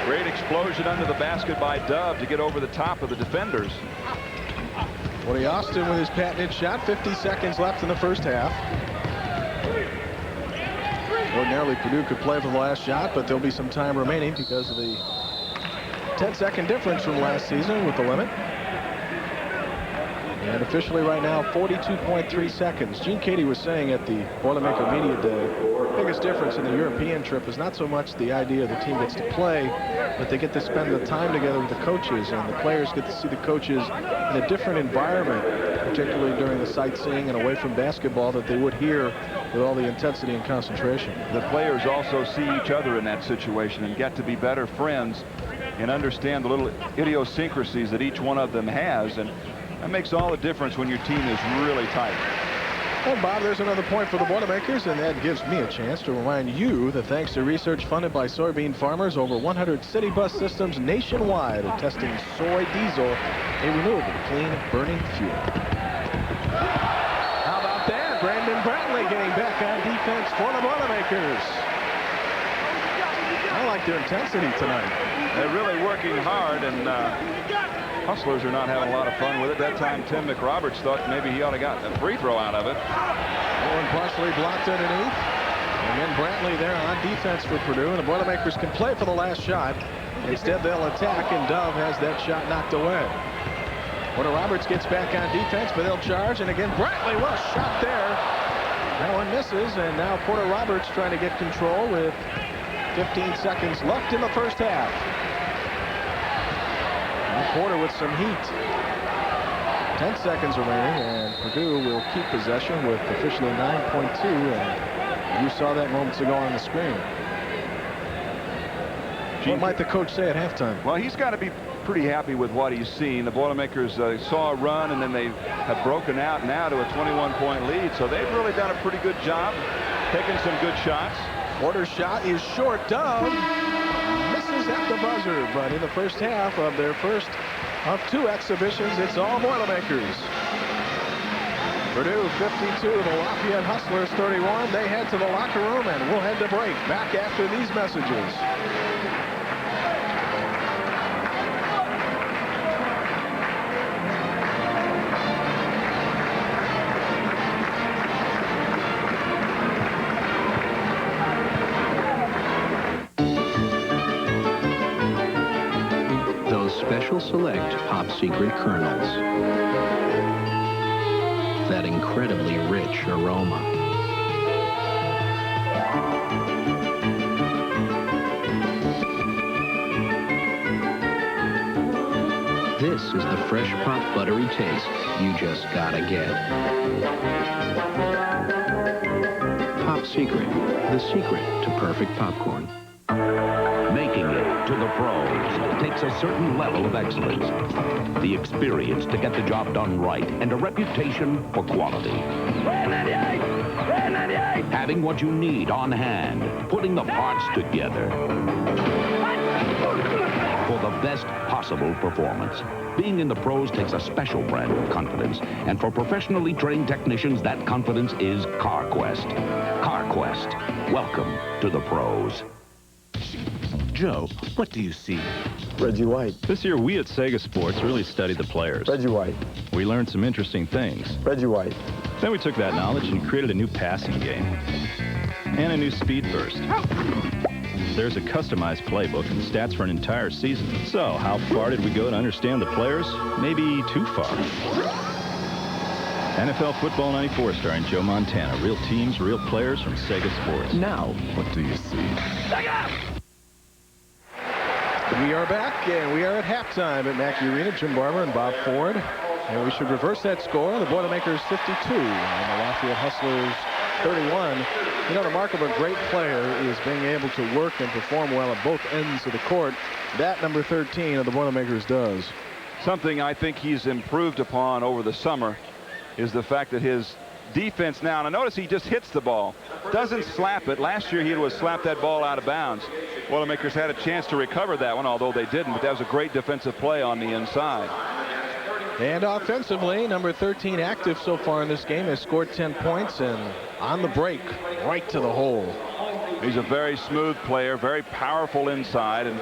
Great explosion under the basket by Dove to get over the top of the defenders. Woody Austin with his patented shot. 50 seconds left in the first half. Ordinarily, Purdue could play for the last shot, but there'll be some time remaining because of the 10-second difference from last season with the limit. And officially right now, 42.3 seconds. Gene Cady was saying at the Boilermaker Media Day, the biggest difference in the European trip is not so much the idea the team gets to play, but they get to spend the time together with the coaches, and the players get to see the coaches in a different environment, particularly during the sightseeing and away from basketball, that they would here with all the intensity and concentration. The players also see each other in that situation and get to be better friends and understand the little idiosyncrasies that each one of them has, and that makes all the difference when your team is really tight. And Bob, there's another point for the Boilermakers, and that gives me a chance to remind you that thanks to research funded by soybean farmers, over 100 city bus systems nationwide are testing soy diesel, a renewable, clean burning fuel. How about that? Brandon Bradley getting back on defense for the Boilermakers. I like their intensity tonight. They're really working hard, and Hustlers are not having a lot of fun with it. That time, Tim McRoberts thought maybe he ought to got a free throw out of it. Warren partially blocked underneath. And then Brantley there on defense for Purdue, and the Boilermakers can play for the last shot. Instead, they'll attack, and Dove has that shot knocked away. Porter Roberts gets back on defense, but they'll charge, and again, Brantley, well shot there. That one misses, and now Porter Roberts trying to get control with 15 seconds left in the first half. Now Porter with some heat. 10 seconds remaining, and Purdue will keep possession with officially 9.2, and you saw that moments ago on the screen. What might the coach say at halftime? Well, he's got to be pretty happy with what he's seen. The Boilermakers saw a run, and then they have broken out now to a 21-point lead. So they've really done a pretty good job, taking some good shots. Porter's shot is short down. Misses at the buzzer, but in the first half of their first of 2 exhibitions, it's all Boilermakers. Purdue 52, the Lafayette Hustlers 31. They head to the locker room, and we'll head to break. Back after these messages. Those special select Pop Secret kernels. That incredibly rich aroma. This is the fresh pop buttery taste you just gotta get. Pop Secret, the secret to perfect popcorn. Making it to the pros takes a certain level of excellence. The experience to get the job done right and a reputation for quality. Having what you need on hand, putting the parts together for the best possible performance. Being in the pros takes a special brand of confidence, and for professionally trained technicians, that confidence is CarQuest. CarQuest, welcome to the pros. Joe, what do you see? Reggie White. This year, we at Sega Sports really studied the players. Reggie White. We learned some interesting things. Reggie White. Then we took that knowledge and created a new passing game and a new speed burst. There's a customized playbook and stats for an entire season. So, how far did we go to understand the players? Maybe too far. NFL Football 94 starring Joe Montana. Real teams, real players from Sega Sports. Now, what do you see? We are back, and we are at halftime at Mackey Arena. Jim Barber and Bob Ford. And we should reverse that score. The Boilermakers 52 and the Lafayette Hustlers 31. You know, the mark of a great player is being able to work and perform well at both ends of the court. That number 13 of the Boilermakers does. Something I think he's improved upon over the summer is the fact that his defense now, and notice he just hits the ball, doesn't slap it. Last year he would slap that ball out of bounds. Boilermakers had a chance to recover that one, although they didn't, but that was a great defensive play on the inside. And offensively, number 13 active so far in this game, has scored 10 points, and on the break, right to the hole. He's a very smooth player, very powerful inside, and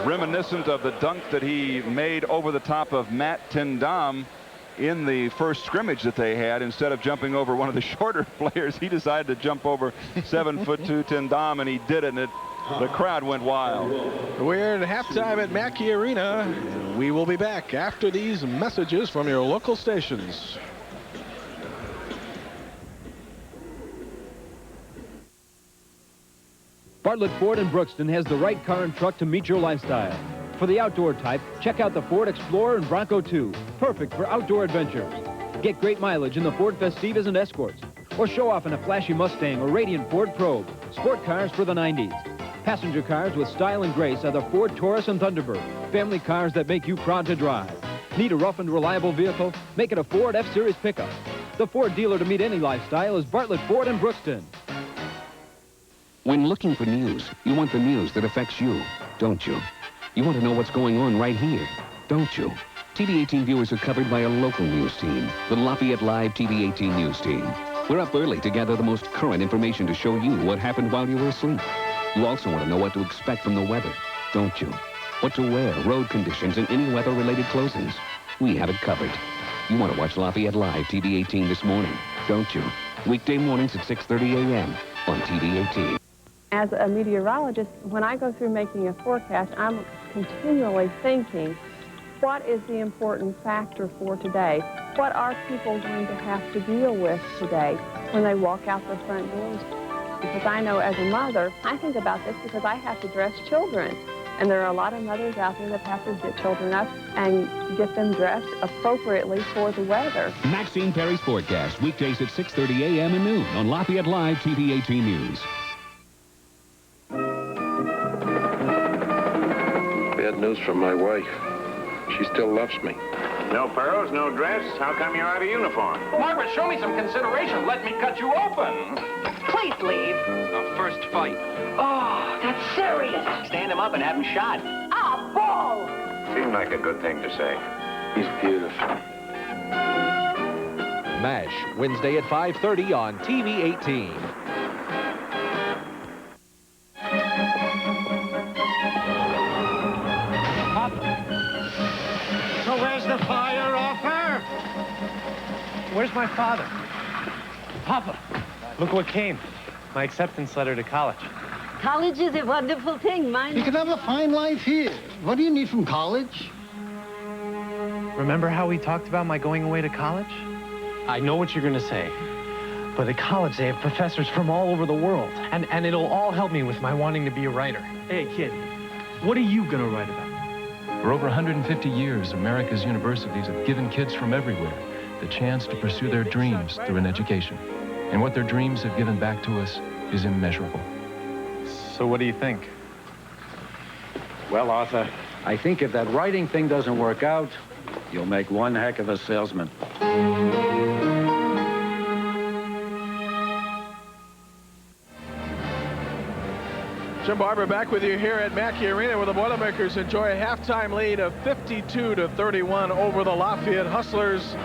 reminiscent of the dunk that he made over the top of Matt Tindam in the first scrimmage that they had. Instead of jumping over one of the shorter players, he decided to jump over 7'2" Tindam, and he did it, and the crowd went wild. We're at halftime at Mackey Arena. And we will be back after these messages from your local stations. Bartlett Ford in Brookston has the right car and truck to meet your lifestyle. For the outdoor type, check out the Ford Explorer and Bronco 2. Perfect for outdoor adventures. Get great mileage in the Ford Festivas and Escorts. Or show off in a flashy Mustang or radiant Ford Probe. Sport cars for the 90s. Passenger cars with style and grace are the Ford Taurus and Thunderbird. Family cars that make you proud to drive. Need a rough and reliable vehicle? Make it a Ford F-Series pickup. The Ford dealer to meet any lifestyle is Bartlett Ford in Brookston. When looking for news, you want the news that affects you, don't you? You want to know what's going on right here, don't you? TV 18 viewers are covered by a local news team, the Lafayette Live TV 18 News Team. We're up early to gather the most current information to show you what happened while you were asleep. You also want to know what to expect from the weather, don't you? What to wear, road conditions, and any weather-related closings. We have it covered. You want to watch Lafayette Live TV 18 this morning, don't you? Weekday mornings at 6:30 a.m. on TV 18. As a meteorologist, when I go through making a forecast, I'm continually thinking, what is the important factor for today? What are people going to have to deal with today when they walk out their front doors? Because I know as a mother, I think about this because I have to dress children. And there are a lot of mothers out there that have to get children up and get them dressed appropriately for the weather. Maxine Perry's forecast, weekdays at 6:30 a.m. and noon on Lafayette Live TV 18 News. Bad news from my wife. she still loves me. No pearls, no dress. How come you're out of uniform? Margaret, show me some consideration. Let me cut you open. Please leave. Our first fight. Oh, that's serious. Stand him up and have him shot. Ah, ball. Seemed like a good thing to say. He's beautiful. MASH, Wednesday at 5:30 on TV 18. So where's the fire offer? Where's my father? Papa, look what came. My acceptance letter to college. College is a wonderful thing, mind. You can have a fine life here. What do you need from college? Remember how we talked about my going away to college? I know what you're going to say. But at college, they have professors from all over the world. And it'll all help me with my wanting to be a writer. Hey, kid, what are you going to write about? For over 150 years, America's universities have given kids from everywhere the chance to pursue their dreams through an education. And what their dreams have given back to us is immeasurable. So what do you think? Well, Arthur, I think if that writing thing doesn't work out, you'll make one heck of a salesman. Jim Barber back with you here at Mackey Arena, where the Boilermakers enjoy a halftime lead of 52-31 over the Lafayette Hustlers.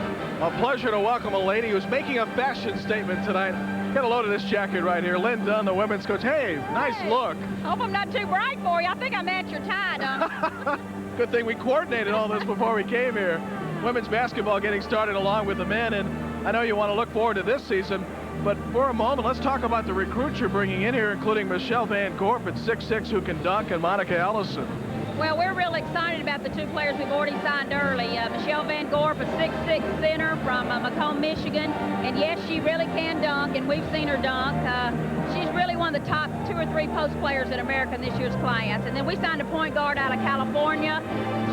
A pleasure to welcome a lady who's making a fashion statement tonight. Get a load of this jacket right here. Lynn Dunn, the women's coach. Hey, nice look. Hope I'm not too bright for you. I think I match your tie, Dunn. Good thing we coordinated all this before we came here. Women's basketball getting started along with the men, and I know you want to look forward to this season. But for a moment, let's talk about the recruits you're bringing in here, including Michelle Van Gorp at 6'6", who can dunk, and Monica Ellison. Well, we're real excited about the two players we've already signed early. Michelle Van Gorp, a 6'6" center from Macomb, Michigan. And yes, she really can dunk, and we've seen her dunk. She's really one of the top 2 or 3 post players in America in this year's class. And then we signed a point guard out of California.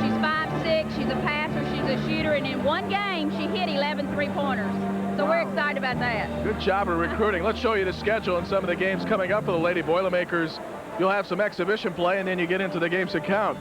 She's 5'6", she's a passer, she's a shooter, and in one game, she hit 11 three-pointers. So we're excited about that. Good job of recruiting. Let's show you the schedule and some of the games coming up for the Lady Boilermakers. You'll have some exhibition play, and then you get into the games that count.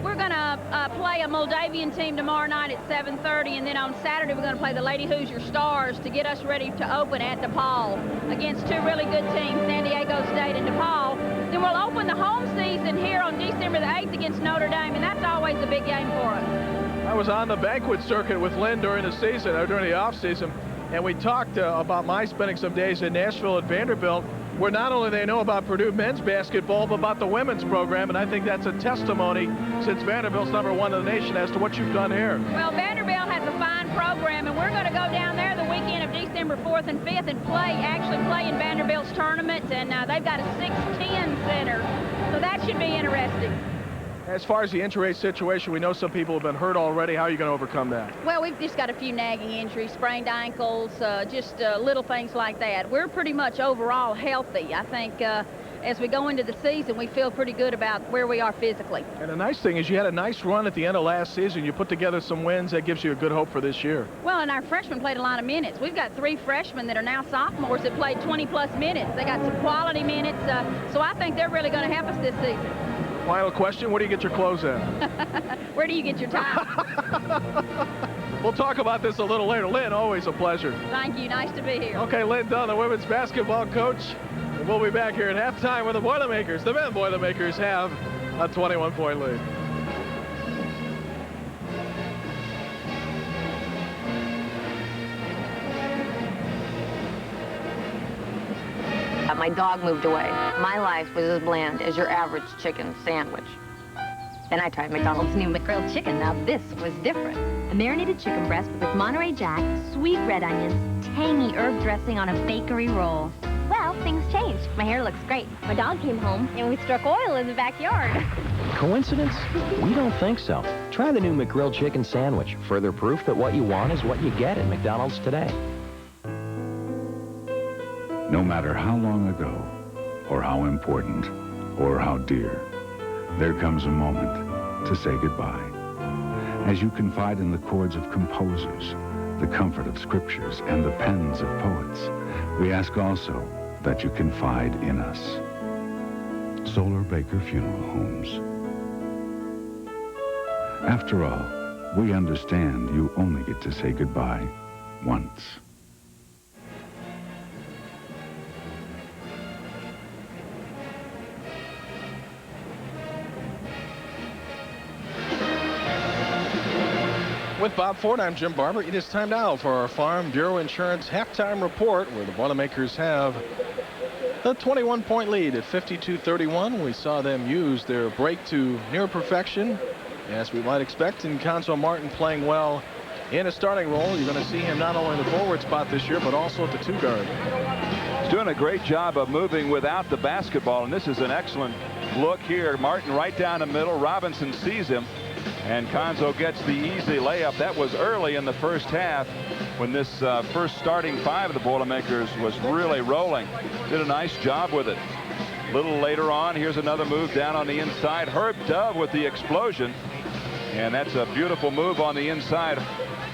We're going to play a Moldavian team tomorrow night at 7:30, and then on Saturday we're going to play the Lady Hoosier Stars to get us ready to open at DePaul against 2 really good teams, San Diego State and DePaul. Then we'll open the home season here on December the 8th against Notre Dame, and that's always a big game for us. I was on the banquet circuit with Lynn during the season, or during the off season, and we talked about my spending some days in Nashville at Vanderbilt, where not only they know about Purdue men's basketball, but about the women's program, and I think that's a testimony, since Vanderbilt's #1 in the nation, as to what you've done here. Well, Vanderbilt has a fine program, and we're going to go down there the weekend of December 4th and 5th and actually play in Vanderbilt's tournament, and they've got a 6'10" center, so that should be interesting. As far as the injury situation, we know some people have been hurt already. How are you going to overcome that? Well, we've just got a few nagging injuries, sprained ankles, just little things like that. We're pretty much overall healthy. I think as we go into the season, we feel pretty good about where we are physically. And the nice thing is you had a nice run at the end of last season. You put together some wins. That gives you a good hope for this year. Well, and our freshmen played a lot of minutes. We've got 3 freshmen that are now sophomores that played 20-plus minutes. They got some quality minutes, so I think they're really going to help us this season. Final question, where do you get your clothes at? Where do you get your tie? We'll talk about this a little later. Lynn, always a pleasure. Thank you. Nice to be here. Okay, Lynn Dunn, the women's basketball coach. And we'll be back here at halftime with the Boilermakers. The men Boilermakers have a 21-point lead. My dog moved away. My life was as bland as your average chicken sandwich. Then I tried McDonald's new McGrilled chicken. Now this was different. A marinated chicken breast with Monterey Jack, sweet red onions, tangy herb dressing on a bakery roll. Well, things changed. My hair looks great. My dog came home, and we struck oil in the backyard. Coincidence? We don't think so. Try the new McGrilled chicken sandwich. Further proof that what you want is what you get at McDonald's today. No matter how long ago, or how important, or how dear, there comes a moment to say goodbye. As you confide in the chords of composers, the comfort of scriptures, and the pens of poets, we ask also that you confide in us. Solar Baker Funeral Homes. After all, We understand you only get to say goodbye once. With Bob Ford, I'm Jim Barber. It is time now for our Farm Bureau Insurance halftime report, where the Boilermakers have a 21-point lead at 52-31. We saw them use their break to near perfection, as we might expect, and Conzo Martin playing well in a starting role. You're going to see him not only in the forward spot this year, but also at the 2 guard. He's doing a great job of moving without the basketball, and this is an excellent look here. Martin right down the middle. Robinson sees him, and Conzo gets the easy layup. That was early in the first half when this first starting 5 of the Boilermakers was really rolling. Did a nice job with it. A little later on, here's another move down on the inside. Herb Dove with the explosion, and that's a beautiful move on the inside.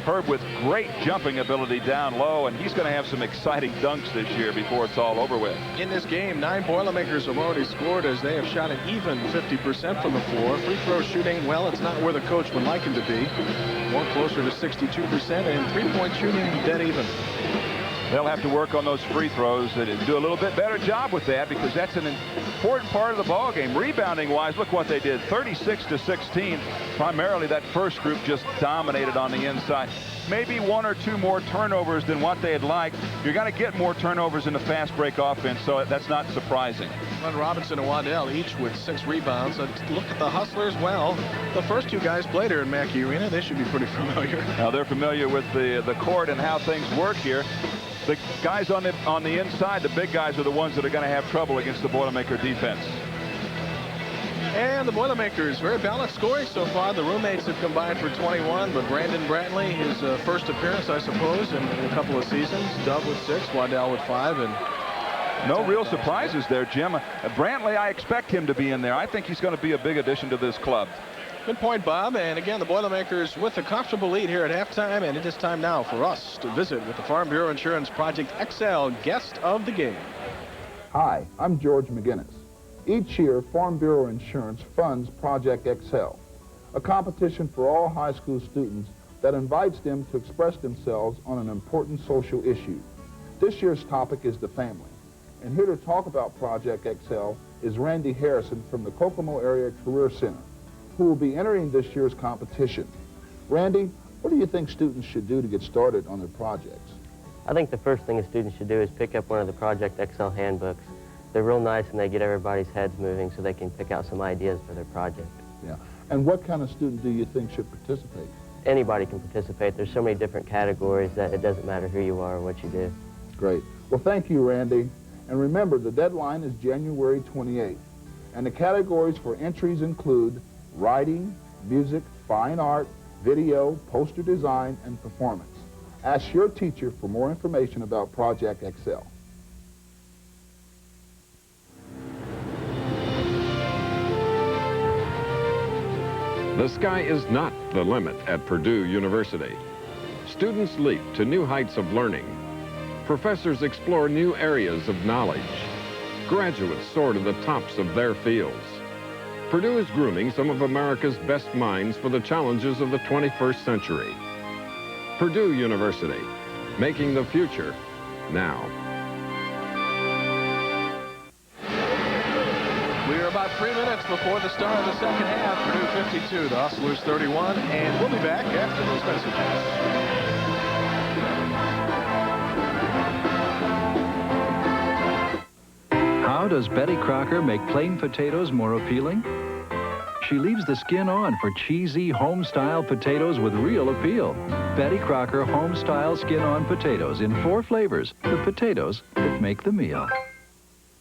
Herb with great jumping ability down low, and he's going to have some exciting dunks this year before it's all over with. In this game, 9 Boilermakers have already scored, as they have shot an even 50% from the floor. Free throw shooting, well, it's not where the coach would like him to be. More closer to 62%, and three-point shooting dead even. They'll have to work on those free throws and do a little bit better job with that, because that's an important part of the ball game. Rebounding wise, look what they did. 36-16. Primarily that first group just dominated on the inside. Maybe 1 or 2 more turnovers than what they'd like. You're going to get more turnovers in the fast break offense, so that's not surprising. Glenn Robinson and Waddell each with 6 rebounds. Look at the Hustlers. Well, the first 2 guys played here in Mackey Arena. They should be pretty familiar. Now they're familiar with the court and how things work here. The guys on the inside, the big guys, are the ones that are going to have trouble against the Boilermaker defense. And the Boilermakers, very balanced scoring so far. The roommates have combined for 21, but Brandon Brantley, his first appearance, I suppose, in a couple of seasons. Dove with 6, Waddell with 5, and no real surprises there, Jim. Brantley, I expect him to be in there. I think he's going to be a big addition to this club. Good point, Bob. And again, the Boilermakers with a comfortable lead here at halftime, and it is time now for us to visit with the Farm Bureau Insurance Project XL guest of the game. Hi, I'm George McGinnis. Each year, Farm Bureau Insurance funds Project XL, a competition for all high school students that invites them to express themselves on an important social issue. This year's topic is the family. And here to talk about Project XL is Randy Harrison from the Kokomo Area Career Center, who will be entering this year's competition. Randy, what do you think students should do to get started on their projects? I think the first thing a student should do is pick up one of the Project XL handbooks. They're real nice, and they get everybody's heads moving so they can pick out some ideas for their project. Yeah. And what kind of student do you think should participate? Anybody can participate. There's so many different categories that it doesn't matter who you are or what you do. Great. Well, thank you, Randy. And remember, the deadline is January 28th. And the categories for entries include writing, music, fine art, video, poster design, and performance. Ask your teacher for more information about Project XL. The sky is not the limit at Purdue University. Students leap to new heights of learning. Professors explore new areas of knowledge. Graduates soar to the tops of their fields. Purdue is grooming some of America's best minds for the challenges of the 21st century. Purdue University, making the future now. We are about 3 minutes before the start of the second half. Purdue 52, the Hustlers 31, and we'll be back after these messages. How does Betty Crocker make plain potatoes more appealing? She leaves the skin on for cheesy, home-style potatoes with real appeal. Betty Crocker home-style skin-on potatoes in 4 flavors. The potatoes that make the meal.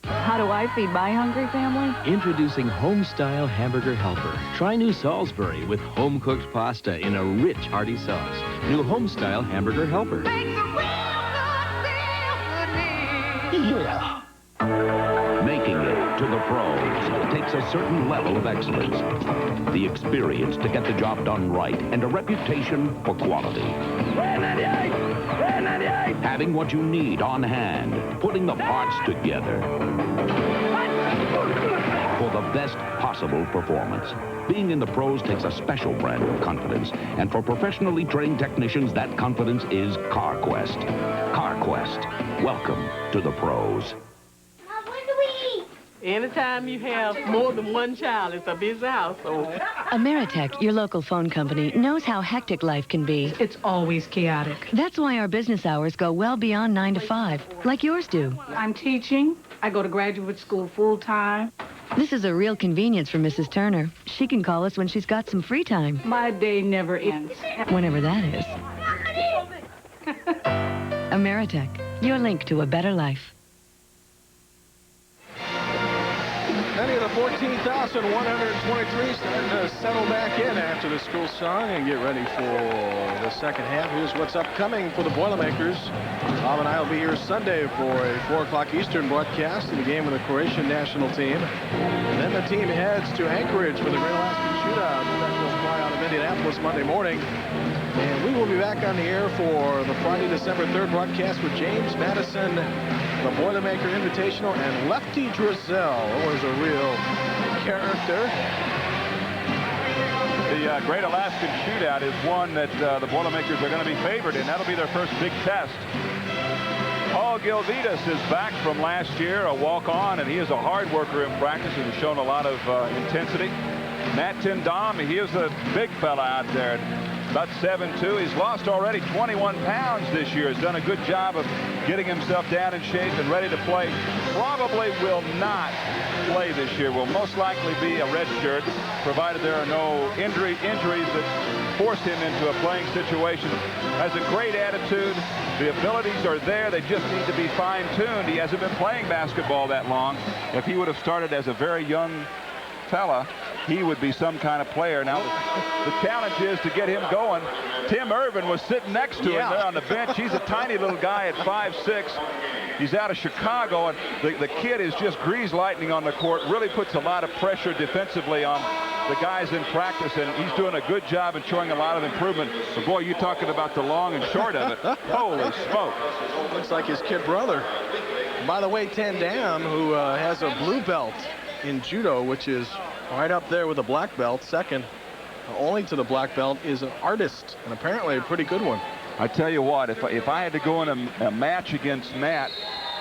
How do I feed my hungry family? Introducing Home-Style Hamburger Helper. Try new Salisbury with home-cooked pasta in a rich, hearty sauce. New Home-Style Hamburger Helper. Yeah. Making it to the pros takes a certain level of excellence. The experience to get the job done right and a reputation for quality. Having what you need on hand, putting the parts together for the best possible impossible performance. Being in the pros takes a special brand of confidence, and for professionally trained technicians, that confidence is CarQuest. CarQuest. Welcome to the pros. Anytime you have more than one child, it's a busy household. Ameritech, your local phone company, knows how hectic life can be. It's always chaotic. That's why our business hours go well beyond 9 to 5, like yours do. I'm teaching. I go to graduate school full-time. This is a real convenience for Mrs. Turner. She can call us when she's got some free time. My day never ends. Whenever that is. Ameritech, your link to a better life. Many of the 14,123 starting to settle back in after the school song and get ready for the second half. Here's what's upcoming for the Boilermakers. Bob and I will be here Sunday for a 4 o'clock Eastern broadcast of the game with the Croatian national team. And then the team heads to Anchorage for the Great Alaskan Shootout. Special fly out of Indianapolis Monday morning. And we will be back on the air for the Friday, December 3rd broadcast with James Madison, the Boilermaker Invitational, and Lefty Drizel, always a real character. The Great Alaskan Shootout is one that the Boilermakers are going to be favored in. That'll be their first big test. Paul Gilvitas is back from last year, a walk-on, and he is a hard worker in practice and has shown a lot of intensity. Matt Tindam, he is a big fella out there. About 7'2". He's lost already 21 pounds this year. Has done a good job of getting himself down in shape and ready to play. Probably will not play this year. Will most likely be a red shirt, provided there are no injuries that force him into a playing situation. Has a great attitude. The abilities are there. They just need to be fine-tuned. He hasn't been playing basketball that long. If he would have started as a very young fella, he would be some kind of player. Now, the challenge is to get him going. Tim Irvin was sitting next to him there on the bench. He's a tiny little guy at 5'6". He's out of Chicago, and the kid is just grease lightning on the court, really puts a lot of pressure defensively on the guys in practice, and he's doing a good job and showing a lot of improvement. But boy, you talking about the long and short of it. Holy smoke. Looks like his kid brother. By the way, Tandam, who has a blue belt in judo, which is right up there with a black belt, second only to the black belt, is an artist, and apparently a pretty good one. I tell you what, if I had to go in a match against Matt,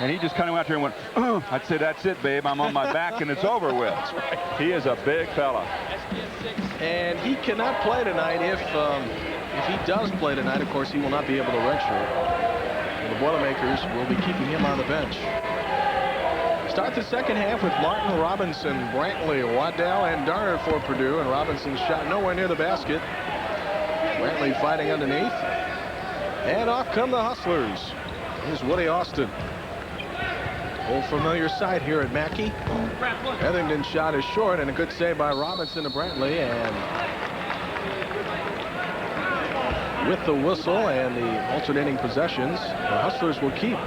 and he just kind of went out there and went, oh, I'd say, that's it, babe. I'm on my back, and it's over with. That's right. He is a big fella. And he cannot play tonight. If he does play tonight, of course, he will not be able to redshirt. The Boilermakers will be keeping him on the bench. Start the second half with Martin, Robinson, Brantley, Waddell, and Darner for Purdue, and Robinson's shot nowhere near the basket. Brantley fighting underneath. And off come the Hustlers. Here's Woody Austin. Old familiar sight here at Mackey. Hetherington's shot is short, and a good save by Robinson to Brantley. And with the whistle and the alternating possessions, the Hustlers will keep.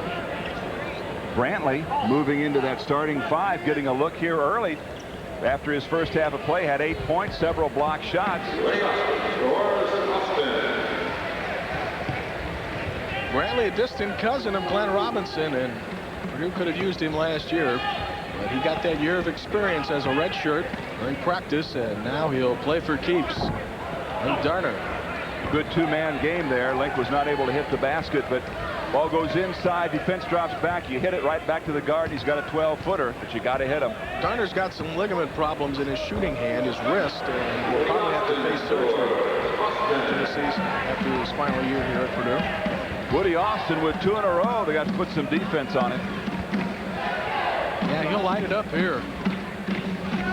Brantley moving into that starting five, getting a look here early. After his first half of play, had 8 points, several block shots. Brantley, a distant cousin of Glenn Robinson, and Purdue could have used him last year, but he got that year of experience as a redshirt in practice, and now he'll play for keeps. Link Darner. Good two-man game there. Link was not able to hit the basket, but ball goes inside, defense drops back, you hit it right back to the guard. He's got a 12-footer, but you got to hit him. Darner's got some ligament problems in his shooting hand, his wrist, and will probably have to face surgery after the season, after his final year here at Purdue. Woody Austin with 2 in a row. They got to put some defense on it. Yeah, he'll light it up here.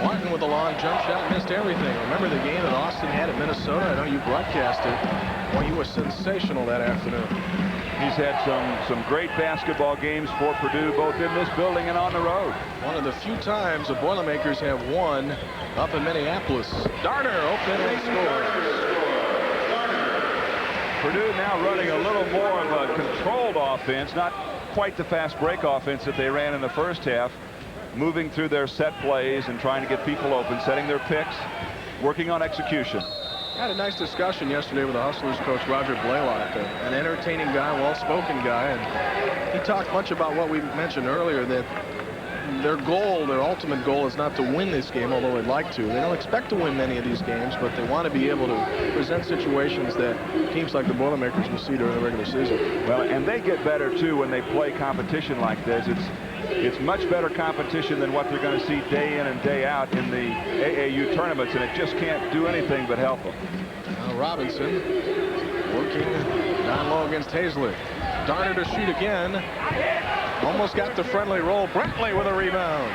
Martin with a long jump shot, missed everything. Remember the game that Austin had at Minnesota? I know you broadcast it. Boy, he was sensational that afternoon. He's had some great basketball games for Purdue, both in this building and on the road. One of the few times the Boilermakers have won up in Minneapolis. Darner open and scores. Purdue now running a little more of a controlled offense, not quite the fast break offense that they ran in the first half. Moving through their set plays and trying to get people open, setting their picks, working on execution. I had a nice discussion yesterday with the Hustlers coach Roger Blaylock, an entertaining guy, well-spoken guy, and he talked much about what we mentioned earlier, that their goal, their ultimate goal, is not to win this game, although they'd like to. They don't expect to win many of these games, but they want to be able to present situations that teams like the Boilermakers will see during the regular season. Well, and they get better, too, when they play competition like this. It's much better competition than what they're going to see day in and day out in the AAU tournaments, and it just can't do anything but help them. Now Robinson working down low against Hazlett. Darner to shoot again. Almost got the friendly roll. Brentley with a rebound.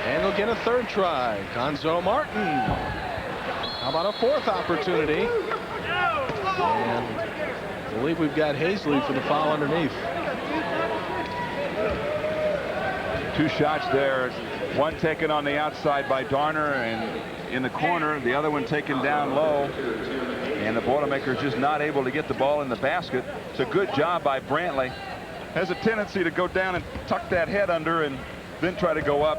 And he'll get a third try. Gonzo Martin. How about a fourth opportunity? And I believe we've got Hazley for the foul underneath. 2 shots there. One taken on the outside by Darner and in the corner. The other one taken down low. And the Boilermakers just not able to get the ball in the basket. It's a good job by Brantley. Has a tendency to go down and tuck that head under and then try to go up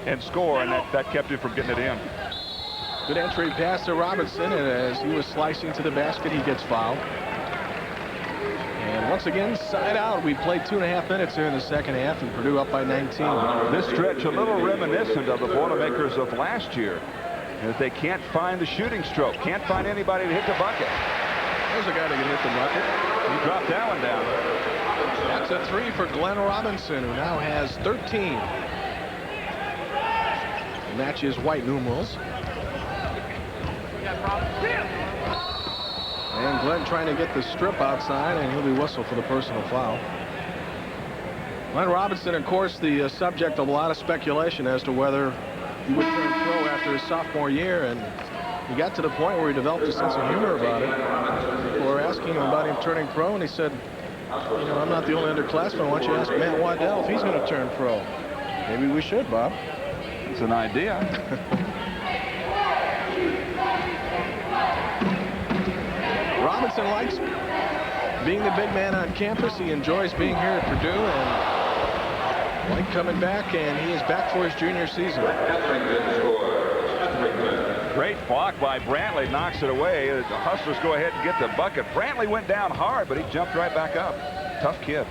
and score, and that kept him from getting it in. Good entry pass to Robinson, and as he was slicing to the basket, he gets fouled. And once again, side out. We played 2.5 minutes here in the second half, and Purdue up by 19. This stretch a little reminiscent of the Boilermakers of last year. And if they can't find the shooting stroke, can't find anybody to hit the bucket. There's a guy that can hit the bucket. He dropped that one down. That's a 3 for Glenn Robinson, who now has 13. Matches white numerals. And Glenn trying to get the strip outside, and he'll be whistled for the personal foul. Glenn Robinson, of course, the subject of a lot of speculation as to whether he would turn pro after his sophomore year, and he got to the point where he developed a sense of humor about it. People were asking him about him turning pro, and he said, you know, I'm not the only underclassman. Why don't you ask Matt Waddell if he's going to turn pro? Maybe we should, Bob. It's an idea. Robinson likes being the big man on campus. He enjoys being here at Purdue, and like coming back, and he is back for his junior season. Great block by Brantley, knocks it away. The Hustlers go ahead and get the bucket. Brantley went down hard, but he jumped right back up. Tough kid.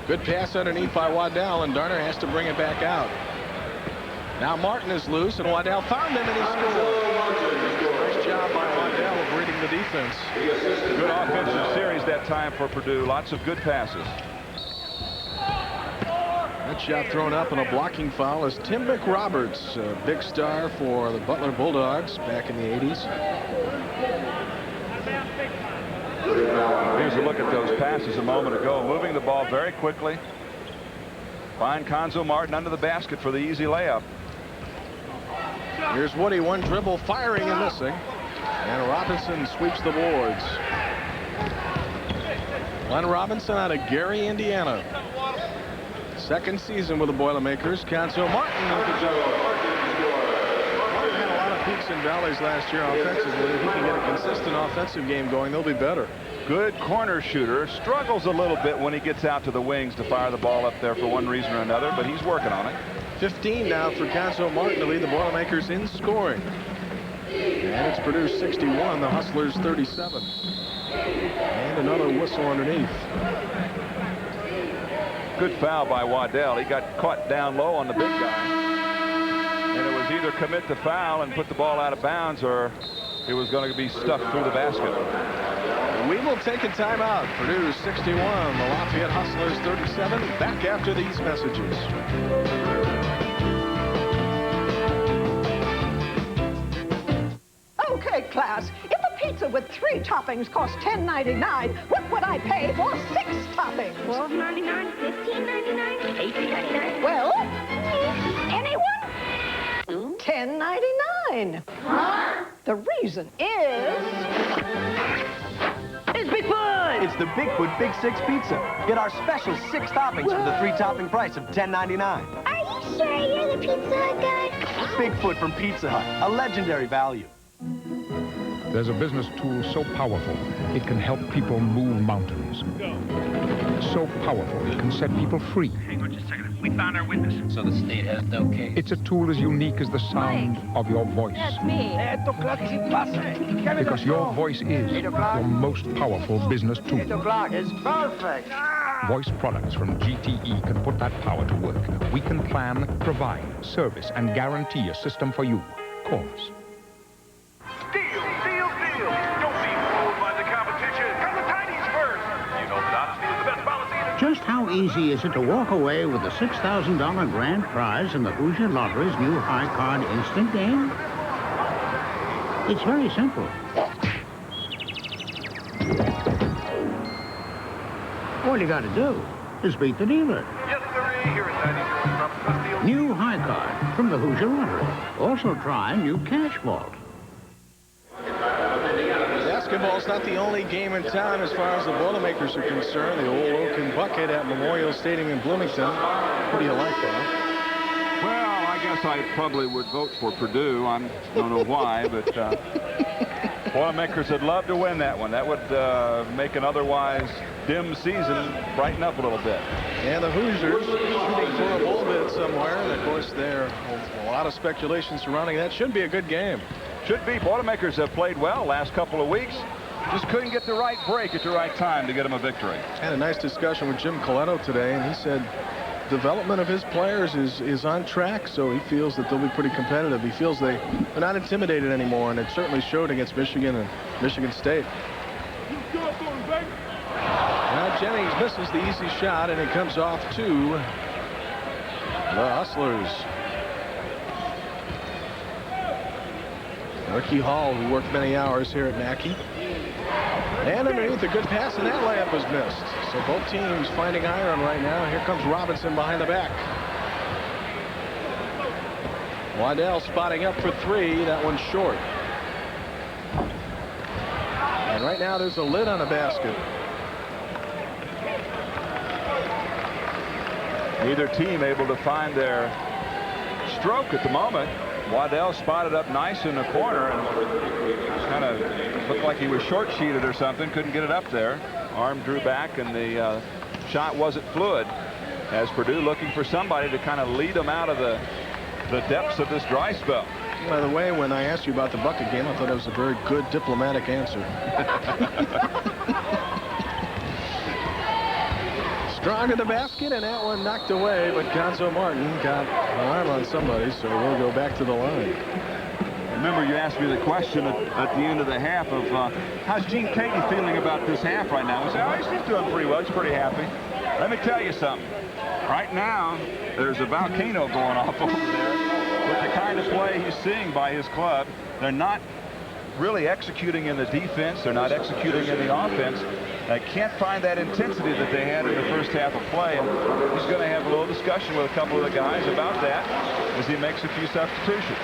Good pass underneath by Waddell, and Darner has to bring it back out. Now Martin is loose, and Waddell found him, and he scored. Nice job by Waddell of reading the defense. Good offensive series that time for Purdue. Lots of good passes. That shot thrown up, and a blocking foul is Tim McRoberts, a big star for the Butler Bulldogs back in the 80s. Here's a look at those passes a moment ago. Moving the ball very quickly. Find Conzo Martin under the basket for the easy layup. Here's Woody, one dribble, firing and missing. And Robinson sweeps the boards. Glenn Robinson out of Gary, Indiana. Second season with the Boilermakers. Conzo Martin with the jump. Martin had a lot of peaks and valleys last year offensively. If he can get a consistent offensive game going, they'll be better. Good corner shooter. Struggles a little bit when he gets out to the wings to fire the ball up there for one reason or another, but he's working on it. 15 now for Conzo Martin to lead the Boilermakers in scoring. And it's Purdue 61, the Hustlers 37. And another whistle underneath. Good foul by Waddell. He got caught down low on the big guy. And it was either commit the foul and put the ball out of bounds, or it was going to be stuffed through the basket. We will take a timeout. Purdue 61, the Lafayette Hustlers 37. Back after these messages. Okay, class. If a pizza with 3 toppings costs $10.99, what would I pay for 6 toppings? $12.99, $15.99, $18.99. Well, anyone? $10.99. Huh? The reason is Bigfoot! It's the Bigfoot Big 6 Pizza. Get our special 6 toppings for the 3-topping price of $10.99. Are you sure you're the Pizza Hut guy? Bigfoot from Pizza Hut, a legendary value. There's a business tool so powerful, it can help people move mountains. So powerful, it can set people free. Hang on just a second. We found our witness. So the state has no case. It's a tool as unique as the sound of your voice. That's me. Because your voice is your most powerful business tool. 8 o'clock is perfect. Voice products from GTE can put that power to work. We can plan, provide, service, and guarantee a system for you. Call us. Deal, deal, deal. Don't be fooled by the competition. Come the Tiny's first. You know that honesty is the best policy. Just how easy is it to walk away with the $6,000 grand prize in the Hoosier Lottery's new high card instant game? It's very simple. All you got to do is beat the dealer. Yes, sir. Here at Tiny's New high card from the Hoosier Lottery. Also try new cash vault. Basketball's not the only game in town as far as the Boilermakers are concerned. The old Oaken Bucket at Memorial Stadium in Bloomington. What do you like that? Well, I guess I probably would vote for Purdue. I don't know why, but Boilermakers would love to win that one. That would make an otherwise dim season brighten up a little bit. And the Hoosiers shooting for a bowl bid somewhere. And, of course, there a lot of speculation surrounding that. Should be a good game. Should be. Boilermakers have played well last couple of weeks. Just couldn't get the right break at the right time to get them a victory. Had a nice discussion with Jim Coletto today, and he said development of his players is on track, so he feels that they'll be pretty competitive. He feels they're not intimidated anymore, and it certainly showed against Michigan and Michigan State. Now Jennings misses the easy shot, and it comes off to the Hustlers. Ricky Hall, who worked many hours here at Mackey. And underneath, a good pass, and that layup was missed. So both teams finding iron right now. Here comes Robinson behind the back. Waddell spotting up for three. That one's short. And right now, there's a lid on the basket. Neither team able to find their stroke at the moment. Waddell spotted up nice in the corner and kind of looked like he was short-sheeted or something. Couldn't get it up there. Arm drew back, and the shot wasn't fluid. As Purdue looking for somebody to kind of lead them out of the depths of this dry spell. By the way, when I asked you about the bucket game, I thought it was a very good diplomatic answer. Strong to the basket, and that one knocked away, but Gonzo Martin got an arm on somebody, so we'll go back to the line. Remember, you asked me the question at the end of the half of how's Gene Katie feeling about this half right now? I said, oh, he's doing pretty well. He's pretty happy. Let me tell you something. Right now, there's a volcano going off over there with the kind of play he's seeing by his club. They're not really executing in the defense. They're not executing in the offense. I can't find that intensity that they had in the first half of play. And he's going to have a little discussion with a couple of the guys about that as he makes a few substitutions.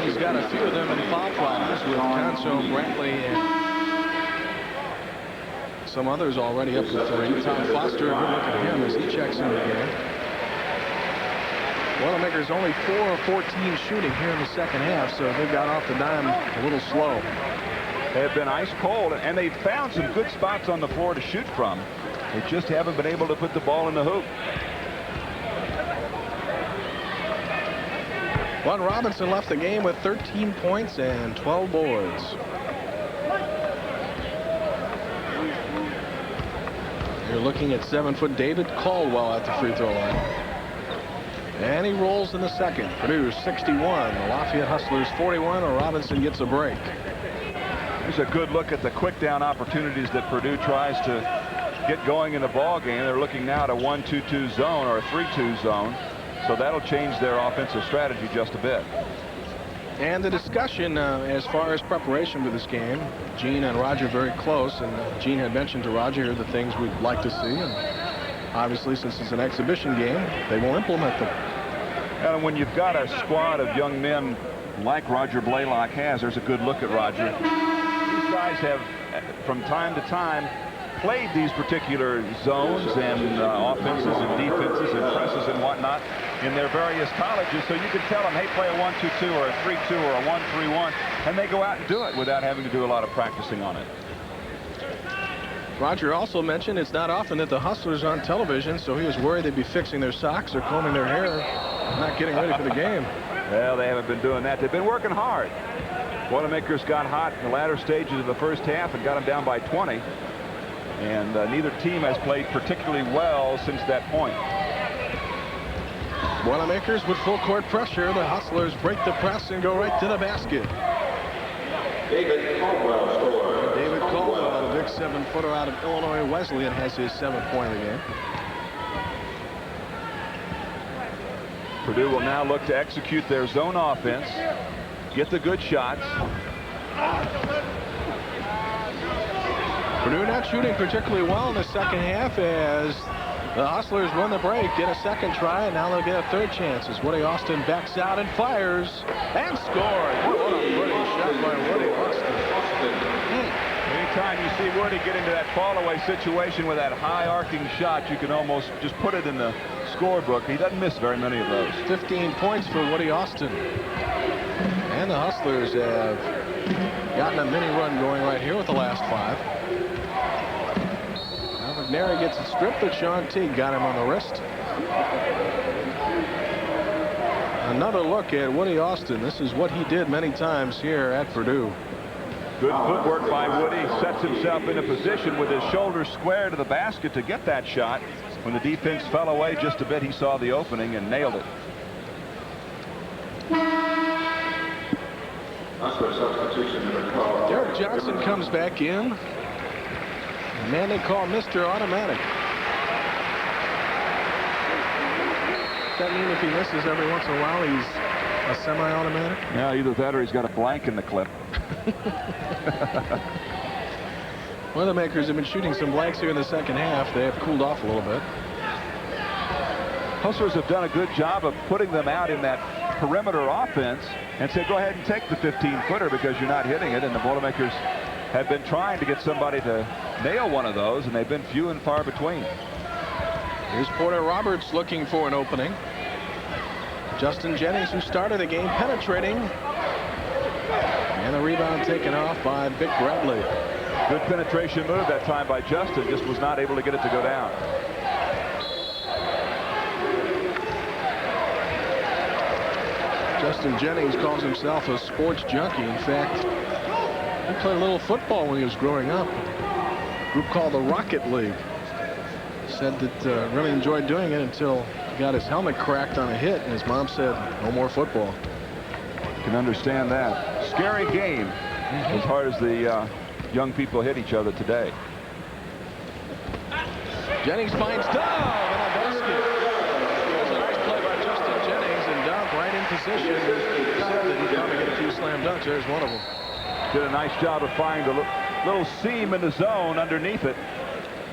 He's got a few of them in foul problems with Conso, Brantley, and some others already up to three. Tom Foster, a good look at him as he checks in the game. Boilermakers only 4 of 14 shooting here in the second half, so they got off the dime a little slow. They have been ice cold, and they've found some good spots on the floor to shoot from. They just haven't been able to put the ball in the hoop. Bud Robinson left the game with 13 points and 12 boards. You're looking at 7-foot David Caldwell at the free throw line. And he rolls in the second. Purdue 61, the Lafayette Hustlers 41, and Robinson gets a break. Here's a good look at the quick down opportunities that Purdue tries to get going in the ball game. They're looking now at a 1-2-2 zone or a 3-2 zone. So that'll change their offensive strategy just a bit. And the discussion as far as preparation for this game, Gene and Roger very close, and Gene had mentioned to Roger the things we'd like to see, and obviously since it's an exhibition game, they will implement them. And when you've got a squad of young men like Roger Blaylock has, there's a good look at Roger. These guys have, from time to time, played these particular zones and offenses and defenses and presses and whatnot in their various colleges, so you can tell them, hey, play a 1-2-2 or a 3-2 or a 1-3-1, and they go out and do it without having to do a lot of practicing on it. Roger also mentioned it's not often that the Hustlers are on television, so he was worried they'd be fixing their socks or combing their hair, not getting ready for the game. Well, they haven't been doing that. They've been working hard. Boilermakers got hot in the latter stages of the first half and got them down by 20. And neither team has played particularly well since that point. Boilermakers with full court pressure. The Hustlers break the press and go right to the basket. David Caldwell scored. David Caldwell, the big 7-footer out of Illinois Wesleyan, has his 7th point of the game. Purdue will now look to execute their zone offense, get the good shots. Purdue not shooting particularly well in the second half as the Hustlers won the break, get a second try, and now they'll get a third chance as Woody Austin backs out and fires and scores. What a pretty shot by Woody Austin. Anytime you see Woody get into that fall-away situation with that high arcing shot, you can almost just put it in the scorebook. He doesn't miss very many of those. 15 points for Woody Austin. And the Hustlers have gotten a mini run going right here with the last 5. McNary gets it stripped, but Sean Teague got him on the wrist. Another look at Woody Austin. This is what he did many times here at Purdue. Good footwork by Woody. Sets himself in a position with his shoulders square to the basket to get that shot. When the defense fell away just a bit, he saw the opening and nailed it. Derek Johnson comes back in. The man they call Mr. Automatic. Does that mean if he misses every once in a while, he's a semi-automatic? Yeah, either that or he's got a blank in the clip. Boilermakers have been shooting some blanks here in the second half. They have cooled off a little bit. Hustlers have done a good job of putting them out in that perimeter offense and said, go ahead and take the 15-footer because you're not hitting it. And the Boilermakers have been trying to get somebody to nail one of those, and they've been few and far between. Here's Porter Roberts looking for an opening. Justin Jennings, who started the game, penetrating. And the rebound taken off by Vic Bradley. Good penetration move that time by Justin, just was not able to get it to go down. Justin Jennings calls himself a sports junkie. In fact, he played a little football when he was growing up. A group called the Rocket League. Said that really enjoyed doing it until he got his helmet cracked on a hit, and his mom said, no more football. Can understand that. Scary game as hard as the young people hit each other today. Jennings finds Dove and a basket. There's a nice play by Justin Jennings, and Dove right in position. Said that he'd probably get a few slam dunks. There's one of them. Did a nice job of finding the little seam in the zone underneath it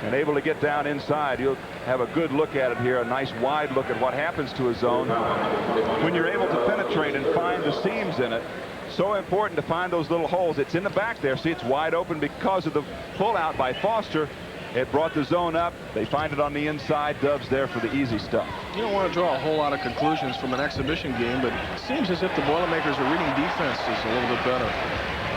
and able to get down inside. You'll have a good look at it here, a nice wide look at what happens to a zone when you're able to penetrate and find the seams in it. So important to find those little holes. It's in the back there. See, it's wide open because of the pull-out by Foster. It brought the zone up. They find it on the inside. Dove's there for the easy stuff. You don't want to draw a whole lot of conclusions from an exhibition game, but it seems as if the Boilermakers are reading defenses a little bit better.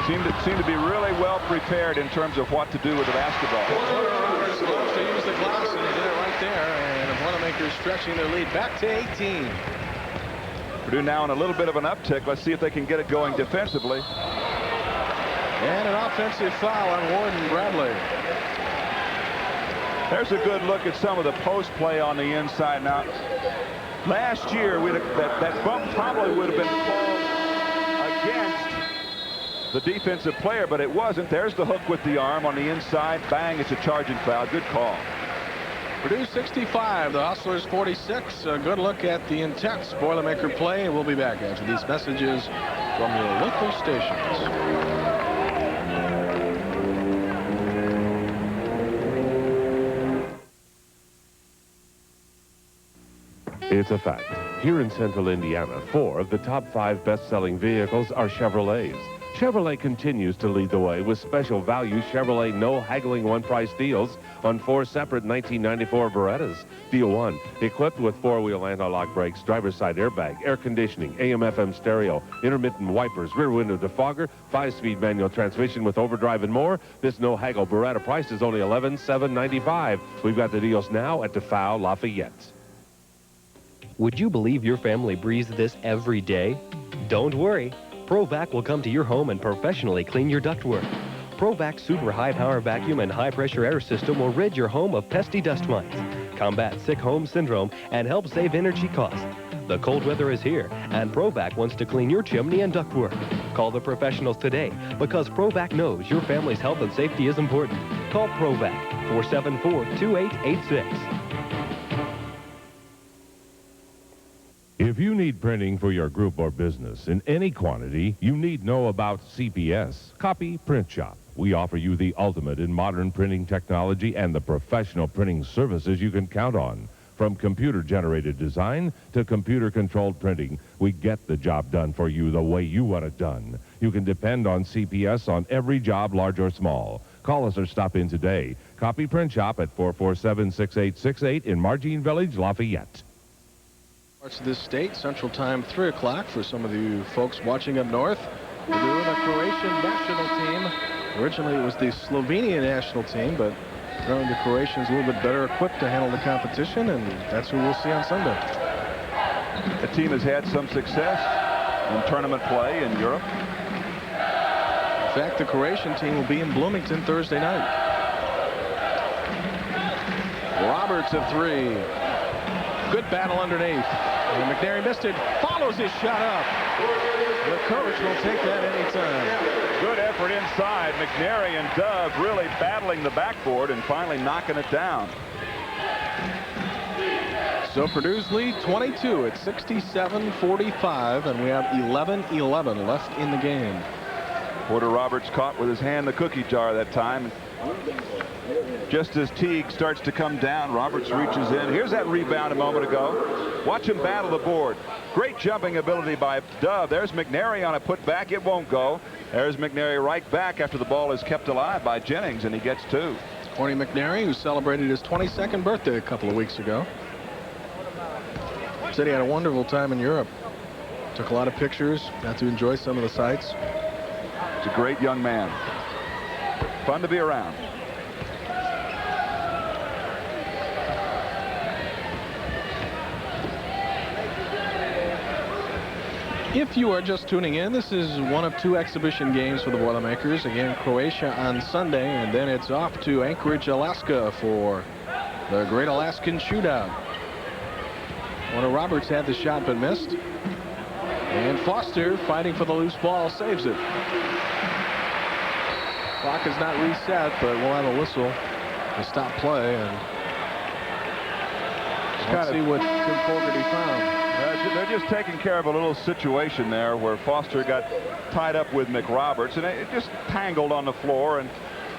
Seem to be really well prepared in terms of what to do with the basketball. Roberts loves to use the glass, and he did it right there. And the Boilermakers stretching their lead back to 18. Purdue now in a little bit of an uptick. Let's see if they can get it going defensively. And an offensive foul on Warden Bradley. There's a good look at some of the post play on the inside. Now, last year, that bump probably would have been called against the defensive player, but it wasn't. There's the hook with the arm on the inside. Bang, it's a charging foul. Good call. Purdue 65, the Hustlers 46. A good look at the intense Boilermaker play. We'll be back after these messages from your local stations. It's a fact. Here in central Indiana, 4 of the top 5 best-selling vehicles are Chevrolets. Chevrolet continues to lead the way with special value Chevrolet no-haggling one-price deals on 4 separate 1994 Berettas. Deal 1, equipped with 4-wheel anti-lock brakes, driver's side airbag, air conditioning, AM/FM stereo, intermittent wipers, rear window defogger, 5-speed manual transmission with overdrive and more. This no-haggle Beretta price is only $11,795. We've got the deals now at DeFao Lafayette. Would you believe your family breathes this every day? Don't worry. ProVac will come to your home and professionally clean your ductwork. ProVac Super High Power Vacuum and High Pressure Air System will rid your home of pesky dust mites, combat sick home syndrome, and help save energy costs. The cold weather is here, and ProVac wants to clean your chimney and ductwork. Call the professionals today, because ProVac knows your family's health and safety is important. Call ProVac, 474-2886. If you need printing for your group or business in any quantity, you need know about CPS, Copy Print Shop. We offer you the ultimate in modern printing technology and the professional printing services you can count on. From computer-generated design to computer-controlled printing, we get the job done for you the way you want it done. You can depend on CPS on every job, large or small. Call us or stop in today. Copy Print Shop at 447-6868 in Margene Village, Lafayette. Parts of this state, Central Time, 3 o'clock for some of you folks watching up north. We're doing a Croatian national team. Originally, it was the Slovenian national team, but apparently the Croatians a little bit better equipped to handle the competition, and that's who we'll see on Sunday. The team has had some success in tournament play in Europe. In fact, the Croatian team will be in Bloomington Thursday night. Roberts of 3. Good battle underneath. And McNary missed it. Follows his shot up. The coach will take that anytime. Good effort inside. McNary and Dove really battling the backboard and finally knocking it down. So Purdue's lead 22 at 67-45, and we have 11-11 left in the game. Porter Roberts caught with his hand the cookie jar that time. Just as Teague starts to come down, Roberts reaches in. Here's that rebound a moment ago. Watch him battle the board. Great jumping ability by Dove. There's McNary on a putback. It won't go. There's McNary right back after the ball is kept alive by Jennings, and he gets 2. Corny McNary, who celebrated his 22nd birthday a couple of weeks ago, said he had a wonderful time in Europe. Took a lot of pictures, got to enjoy some of the sights. He's a great young man. Fun to be around. If you are just tuning in, this is one of 2 exhibition games for the Boilermakers. Again, Croatia on Sunday, and then it's off to Anchorage, Alaska for the Great Alaskan Shootout. One of Roberts had the shot but missed. And Foster, fighting for the loose ball, saves it. Clock is not reset, but we'll have a whistle to stop play. And let's see what Tim Fogarty found. They're just taking care of a little situation there where Foster got tied up with McRoberts, and it just tangled on the floor. And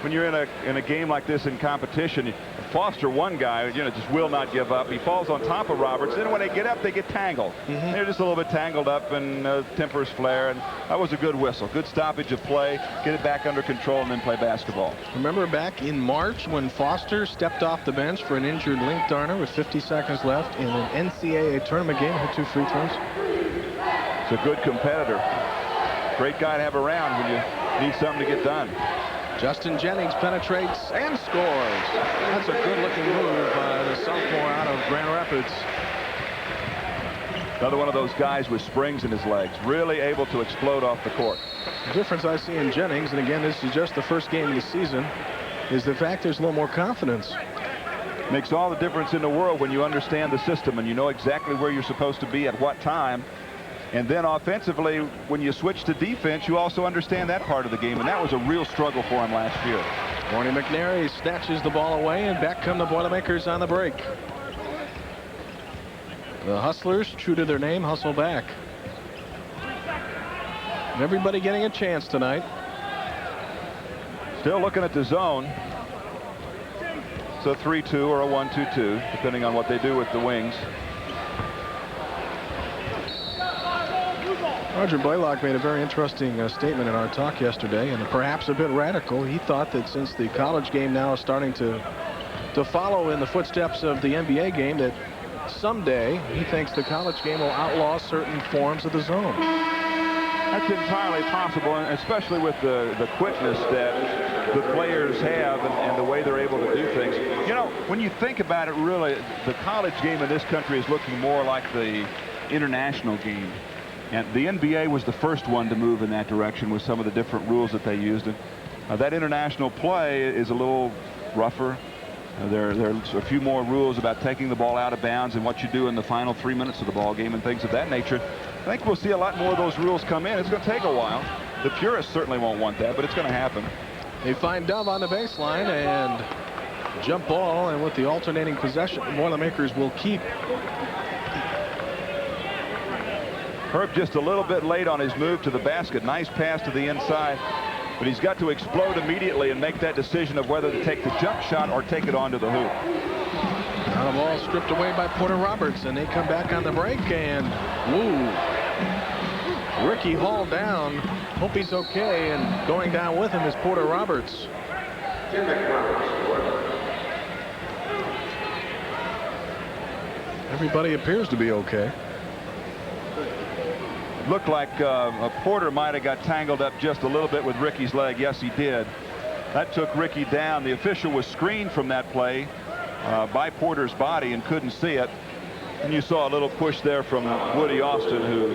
when you're in a game like this in competition, Foster, one guy, just will not give up. He falls on top of Roberts. Then when they get up, they get tangled. They're just a little bit tangled up, and tempers flare. And that was a good whistle. Good stoppage of play. Get it back under control and then play basketball. Remember back in March when Foster stepped off the bench for an injured Link Darner with 50 seconds left in an NCAA tournament game, hit 2 free throws. It's a good competitor. Great guy to have around when you need something to get done. Justin Jennings penetrates and scores. That's a good-looking move by the sophomore out of Grand Rapids. Another one of those guys with springs in his legs, really able to explode off the court. The difference I see in Jennings, and again, this is just the first game of the season, is the fact there's a little more confidence. Makes all the difference in the world when you understand the system and you know exactly where you're supposed to be at what time. And then offensively, when you switch to defense, you also understand that part of the game, and that was a real struggle for him last year. Corny McNary snatches the ball away, and back come the Boilermakers on the break. The Hustlers, true to their name, hustle back. And everybody getting a chance tonight. Still looking at the zone. It's a 3-2 or a 1-2-2, depending on what they do with the wings. Roger Blaylock made a very interesting statement in our talk yesterday, and perhaps a bit radical. He thought that since the college game now is starting to follow in the footsteps of the NBA game, that someday he thinks the college game will outlaw certain forms of the zone. That's entirely possible, and especially with the quickness that the players have and the way they're able to do things. You know, when you think about it, really, the college game in this country is looking more like the international game. And the NBA was the first one to move in that direction with some of the different rules that they used. And That international play is a little rougher. There's a few more rules about taking the ball out of bounds and what you do in the final 3 minutes of the ball game and things of that nature. I think we'll see a lot more of those rules come in. It's going to take a while. The purists certainly won't want that, but it's going to happen. They find Dove on the baseline and jump ball, and with the alternating possession, the Boilermakers will keep. Herb just a little bit late on his move to the basket. Nice pass to the inside, but he's got to explode immediately and make that decision of whether to take the jump shot or take it onto the hoop. Now the ball stripped away by Porter Roberts, and they come back on the break, and woo. Ricky Hall down. Hope he's okay, and going down with him is Porter Roberts. Everybody appears to be okay. Looked like Porter might have got tangled up just a little bit with Ricky's leg. Yes, he did. That took Ricky down. The official was screened from that play by Porter's body and couldn't see it. And you saw a little push there from Woody Austin, who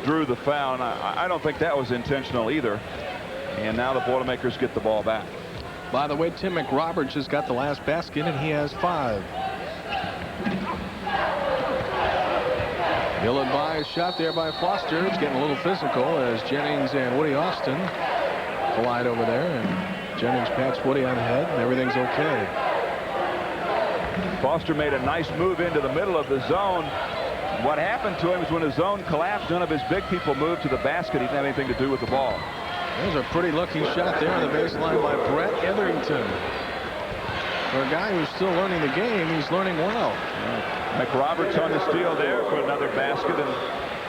drew the foul. And I don't think that was intentional either. And now the Boilermakers get the ball back. By the way, Tim McRoberts has got the last basket, and he has 5. Ill-advised shot there by Foster. It's getting a little physical as Jennings and Woody Austin collide over there, and Jennings pats Woody on the head, and everything's okay. Foster made a nice move into the middle of the zone. What happened to him is when the zone collapsed, none of his big people moved to the basket. He didn't have anything to do with the ball. There's a pretty looking shot there on the baseline by Brett Etherington. For a guy who's still learning the game, he's learning well. McRoberts on the steal there for another basket, and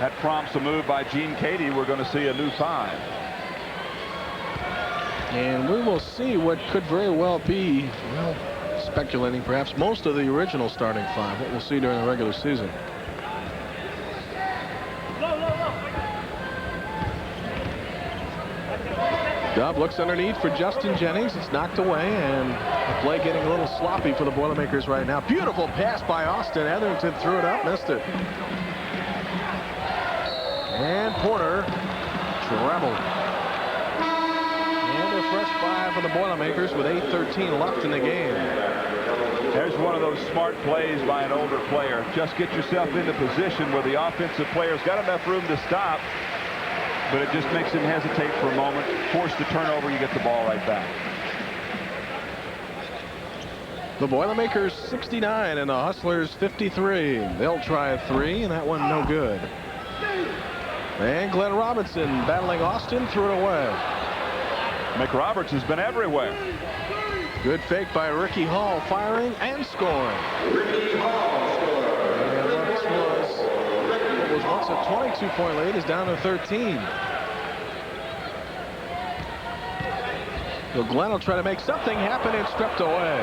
that prompts a move by Gene Cady. We're going to see a new 5. And we will see what could very well be, well, speculating perhaps, most of the original starting 5, what we'll see during the regular season. Dove looks underneath for Justin Jennings. It's knocked away, and the play getting a little sloppy for the Boilermakers right now. Beautiful pass by Austin. Etherington threw it up, missed it. And Porter traveled. And a fresh 5 for the Boilermakers with 8:13 left in the game. There's one of those smart plays by an older player. Just get yourself into position where the offensive player's got enough room to stop, but it just makes him hesitate for a moment. Forced the turnover, you get the ball right back. The Boilermakers 69 and the Hustlers 53. They'll try a 3, and that one no good. And Glenn Robinson battling Austin, threw it away. McRoberts has been everywhere. Good fake by Ricky Hall, firing and scoring. Ricky Hall scored. And this was once a 22-point lead, is down to 13. So Glenn will try to make something happen, and stripped away.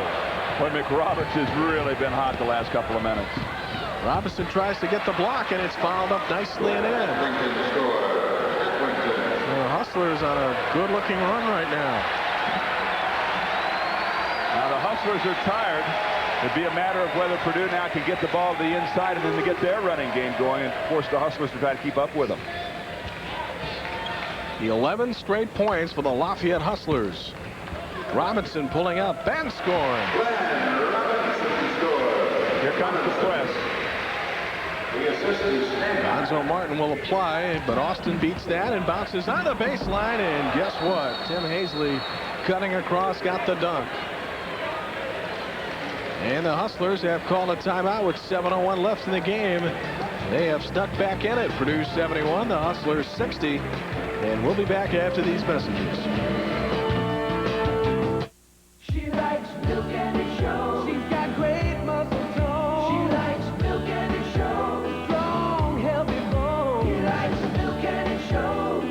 Boy, McRoberts has really been hot the last couple of minutes. Robinson tries to get the block, and it's fouled up nicely and in. The Hustlers on a good-looking run right now. Now the Hustlers are tired. It'd be a matter of whether Purdue now can get the ball to the inside and then to get their running game going and force the Hustlers to try to keep up with them. The 11 straight points for the Lafayette Hustlers. Robinson pulling up and scoring. Here comes the press. Gonzo Martin will apply, but Austin beats that and bounces on the baseline, and guess what? Tim Hazley cutting across, got the dunk. And the Hustlers have called a timeout with 7:01 left in the game. They have stuck back in it. Purdue 71, the Hustlers 60. And we'll be back after these messages. She likes Milk and Show. She's got great muscle tone. She likes Milk and Show. Strong, healthy bones. He likes Milk and Show.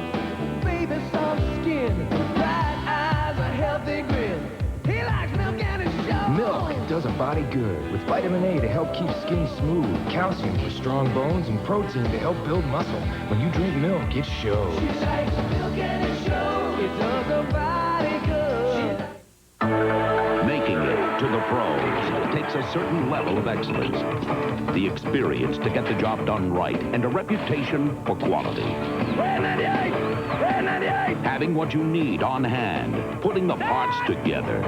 Baby soft skin, bright eyes, a healthy grin. He likes Milk and Show. Milk does a body good with vitamin A to help keep skin smooth, calcium for strong bones, and protein to help build muscle. When you drink milk, it shows. She likes Milk and Show. It does a body good. Making it to the pros takes a certain level of excellence, the experience to get the job done right, and a reputation for quality. Red 98! Red 98! Having what you need on hand, putting the parts together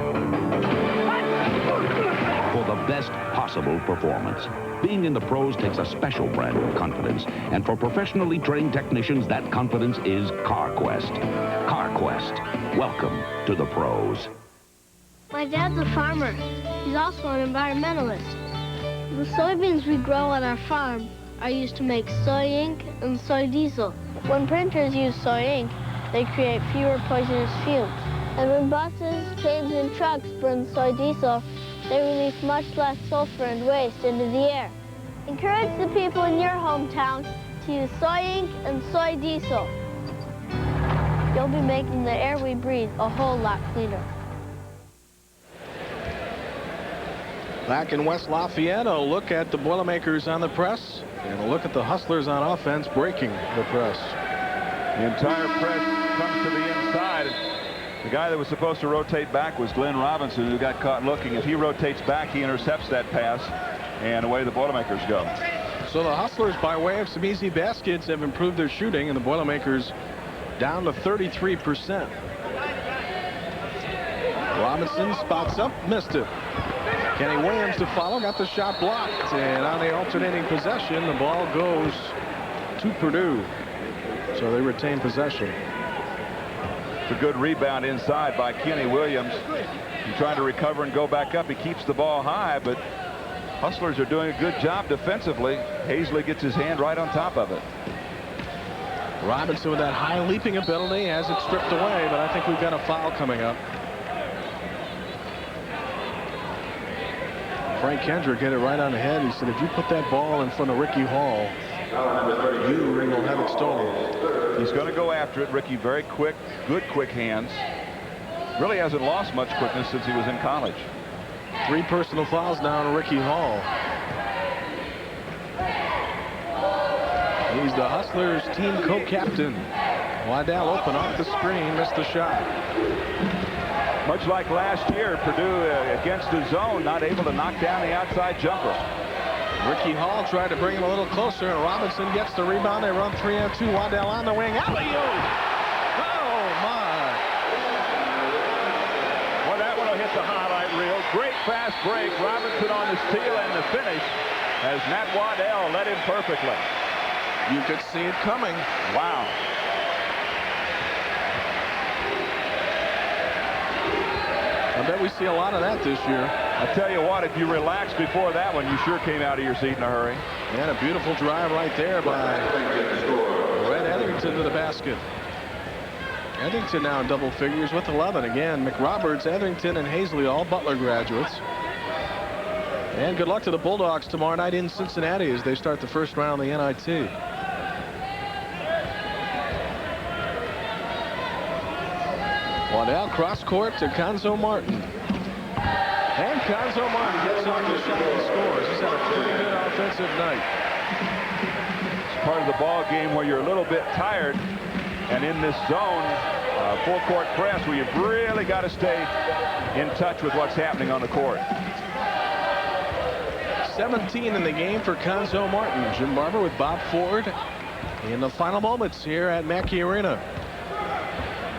for the best possible performance. Being in the pros takes a special brand of confidence, and for professionally trained technicians, that confidence is CarQuest. CarQuest, welcome to the pros. My dad's a farmer. He's also an environmentalist. The soybeans we grow on our farm are used to make soy ink and soy diesel. When printers use soy ink, they create fewer poisonous fumes. And when buses, trains, and trucks burn soy diesel, they release much less sulfur and waste into the air. Encourage the people in your hometown to use soy ink and soy diesel. You'll be making the air we breathe a whole lot cleaner. Back in West Lafayette, a look at the Boilermakers on the press and a look at the Hustlers on offense breaking the press. The entire press comes to the inside. The guy that was supposed to rotate back was Glenn Robinson, who got caught looking. If he rotates back, he intercepts that pass, and away the Boilermakers go. So the Hustlers, by way of some easy baskets, have improved their shooting, and the Boilermakers down to 33%. Robinson spots up, missed it. Kenny Williams to follow, got the shot blocked, and on the alternating possession, the ball goes to Purdue. So they retain possession. It's a good rebound inside by Kenny Williams. He's trying to recover and go back up. He keeps the ball high, but Hustlers are doing a good job defensively. Hazley gets his hand right on top of it. Robinson with that high leaping ability has it stripped away, but I think we've got a foul coming up. Frank Kendrick hit it right on the head. He said, if you put that ball in front of Ricky Hall, you will have it stolen. He's going to go after it. Ricky, very quick, good quick hands. Really hasn't lost much quickness since he was in college. 3 personal fouls now on Ricky Hall. He's the Hustlers team co-captain. Waddell open off the screen, missed the shot. Much like last year, Purdue against the zone, not able to knock down the outside jumper. Ricky Hall tried to bring him a little closer, and Robinson gets the rebound. They run 3-on-2. Waddell on the wing. Alley-oop! Oh, my. Well, that one will hit the highlight reel. Great fast break. Robinson on the steal and the finish as Matt Waddell led him perfectly. You could see it coming. Wow. I bet we see a lot of that this year. I tell you what, if you relaxed before that one, you sure came out of your seat in a hurry. And a beautiful drive right there by Red Etherington to the basket. Etherington now in double figures with 11. Again, McRoberts, Etherington, and Hazley, all Butler graduates. And good luck to the Bulldogs tomorrow night in Cincinnati as they start the first round of the NIT. Waddell cross court to Conzo Martin. And Conzo Martin gets on the shot and scores. He's had a pretty good offensive night. It's part of the ball game where you're a little bit tired, and in this zone, full-court press, where you've really got to stay in touch with what's happening on the court. 17 in the game for Conzo Martin. Jim Barber with Bob Ford in the final moments here at Mackey Arena.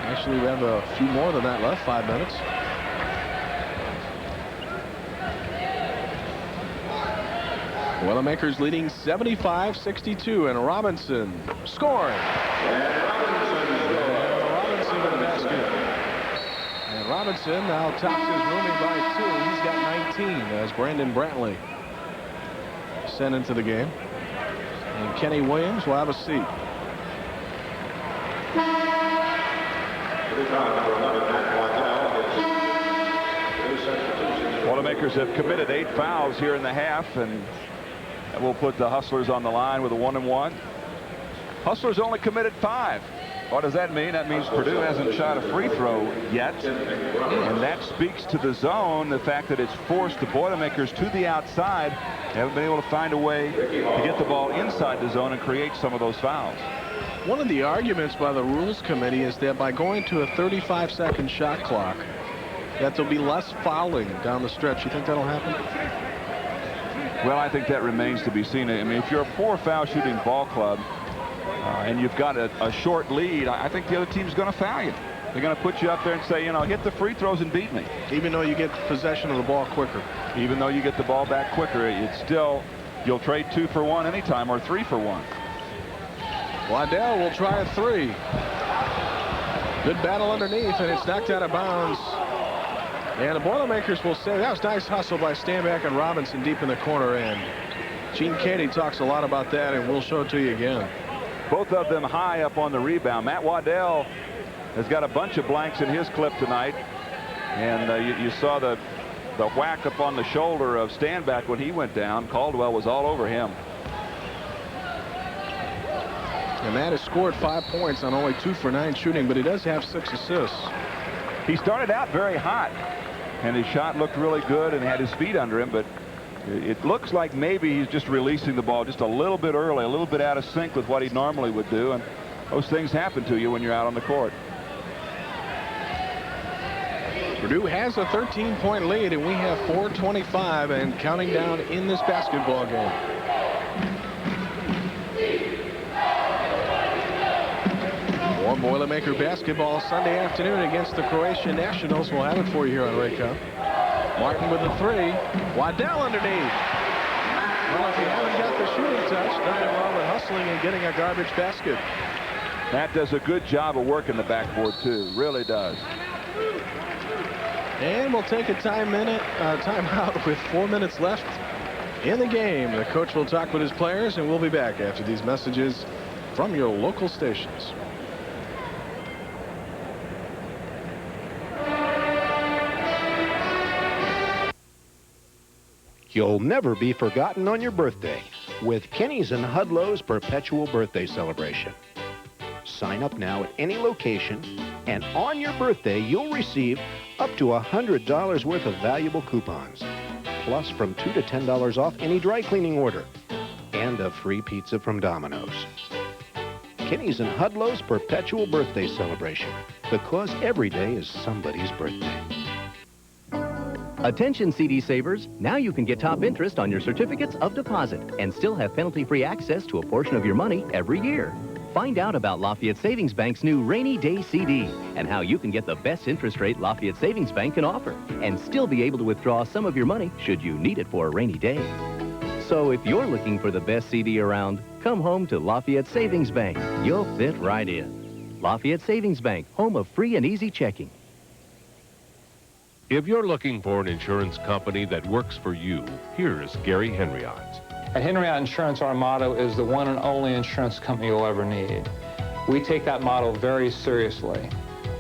Actually, we have a few more than that left, 5 minutes. Boilermakers leading 75-62, and Robinson scoring. Robinson to the basket. And Robinson now tops his rooming by 2. He's got 19 as Brandon Brantley sent into the game. And Kenny Williams will have a seat. Boilermakers have committed 8 fouls here in the half, and that will put the Hustlers on the line with a 1-and-1. Hustlers only committed 5. What does that mean? That means Purdue hasn't shot a free throw yet, and that speaks to the zone, the fact that it's forced the Boilermakers to the outside. They haven't been able to find a way to get the ball inside the zone and create some of those fouls. One of the arguments by the Rules Committee is that by going to a 35-second shot clock, that there'll be less fouling down the stretch. You think that'll happen? Well, I think that remains to be seen. I mean, if you're a 4-foul shooting ball club, and you've got a short lead, I think the other team's going to foul you. They're going to put you up there and say, you know, hit the free throws and beat me. Even though you get possession of the ball quicker. Even though you get the ball back quicker, it's still, you'll trade 2 for 1 anytime or 3 for 1. Waddell will try a 3. Good battle underneath, and it's knocked out of bounds. And the Boilermakers will say that was nice hustle by Stanback and Robinson deep in the corner end. Gene Cady talks a lot about that, and we'll show it to you again. Both of them high up on the rebound. Matt Waddell has got a bunch of blanks in his clip tonight. And you saw the whack up on the shoulder of Stanback when he went down. Caldwell was all over him. And Matt has scored 5 points on only 2 for 9 shooting, but he does have 6 assists. He started out very hot, and his shot looked really good and had his feet under him, but it looks like maybe he's just releasing the ball just a little bit early, a little bit out of sync with what he normally would do, and those things happen to you when you're out on the court. Purdue has a 13-point lead, and we have 4:25 and counting down in this basketball game. More Boilermaker basketball Sunday afternoon against the Croatian Nationals. We'll have it for you here on Raycom. Martin with a 3. Waddell underneath. Well, if you haven't got the shooting touch, nothing wrong with hustling and getting a garbage basket. Matt does a good job of working the backboard, too. Really does. And we'll take a timeout with 4 minutes left in the game. The coach will talk with his players, and we'll be back after these messages from your local stations. You'll never be forgotten on your birthday with Kenny's and Hudlow's Perpetual Birthday Celebration. Sign up now at any location, and on your birthday, you'll receive up to $100 worth of valuable coupons, plus from $2 to $10 off any dry cleaning order, and a free pizza from Domino's. Kenny's and Hudlow's Perpetual Birthday Celebration, because every day is somebody's birthday. Attention CD savers, now you can get top interest on your certificates of deposit and still have penalty-free access to a portion of your money every year. Find out about Lafayette Savings Bank's new Rainy Day CD and how you can get the best interest rate Lafayette Savings Bank can offer and still be able to withdraw some of your money should you need it for a rainy day. So if you're looking for the best CD around, come home to Lafayette Savings Bank. You'll fit right in. Lafayette Savings Bank, home of free and easy checking. If you're looking for an insurance company that works for you, here's Gary Henriot. At Henriot Insurance, our motto is the one and only insurance company you'll ever need. We take that motto very seriously.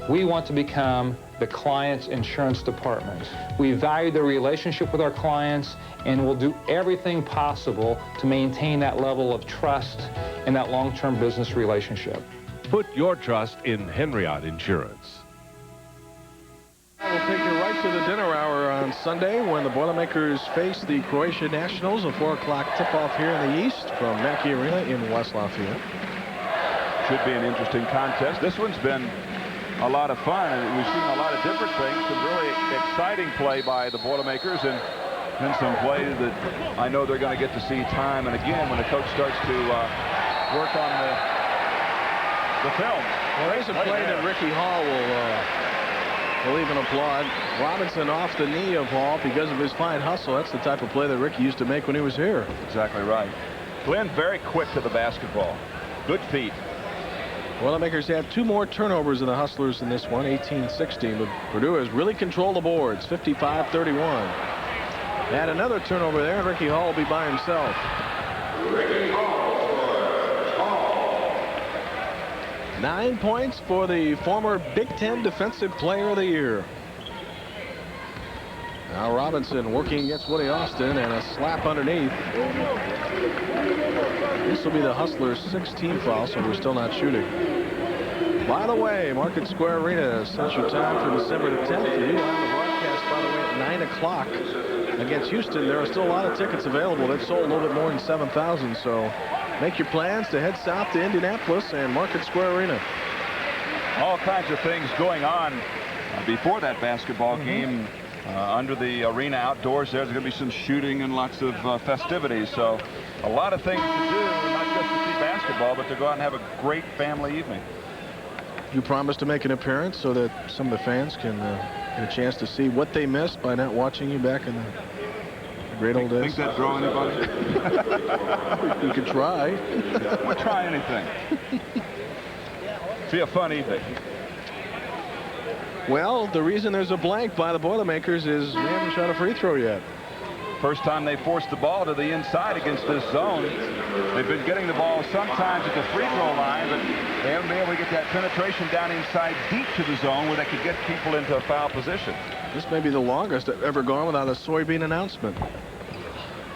We want to become the client's insurance department. We value the relationship with our clients and will do everything possible to maintain that level of trust in that long-term business relationship. Put your trust in Henriot Insurance. We'll take you right to the dinner hour on Sunday when the Boilermakers face the Croatian Nationals. A 4 o'clock tip-off here in the East from Mackey Arena in West Lafayette. Should be an interesting contest. This one's been a lot of fun, and we've seen a lot of different things. Some really exciting play by the Boilermakers, and then some play that I know they're going to get to see time and again when the coach starts to work on the film. Well, there's a play that Ricky Hall will even applaud. Robinson off the knee of Hall because of his fine hustle. That's the type of play that Ricky used to make when he was here. Exactly right. Glenn very quick to the basketball. Good feet. Boilermakers have 2 more turnovers in the Hustlers in this one, 18-16, but Purdue has really controlled the boards, 55-31. And another turnover there, and Ricky Hall will be by himself. Ricky Hall. 9 points for the former Big Ten Defensive Player of the Year. Now Robinson working against Woody Austin and a slap underneath. This will be the Hustlers' 6th team foul, so we're still not shooting. By the way, Market Square Arena sets your time for December the 10th. You have the broadcast, by the way, at 9 o'clock against Houston. There are still a lot of tickets available. They've sold a little bit more than 7,000, so make your plans to head south to Indianapolis and Market Square Arena. All kinds of things going on before that basketball game. Under the arena outdoors, there's going to be some shooting and lots of festivities. So a lot of things to do, not just to see basketball. basketball, but to go out and have a great family evening. You promised to make an appearance so that some of the fans can get a chance to see what they missed by not watching you back in the great old days. Think that'd draw anybody? We could try. We'll try anything. Be a fun evening. Well, the reason there's a blank by the Boilermakers is they haven't shot a free throw yet. First time they forced the ball to the inside against this zone. They've been getting the ball sometimes at the free throw line, but they haven't been able to get that penetration down inside deep to the zone where they could get people into a foul position. This may be the longest I've ever gone without a soybean announcement.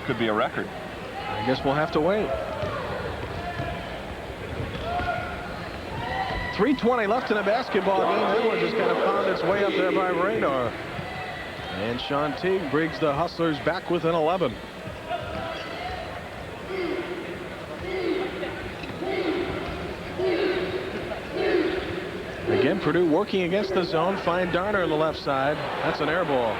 Could be a record. I guess we'll have to wait. 3:20 left in the basketball game. Edwards has kind of found its way up there by radar. And Sean Teague brings the Hustlers back within 11. Again, Purdue working against the zone. Find Darner on the left side. That's an air ball.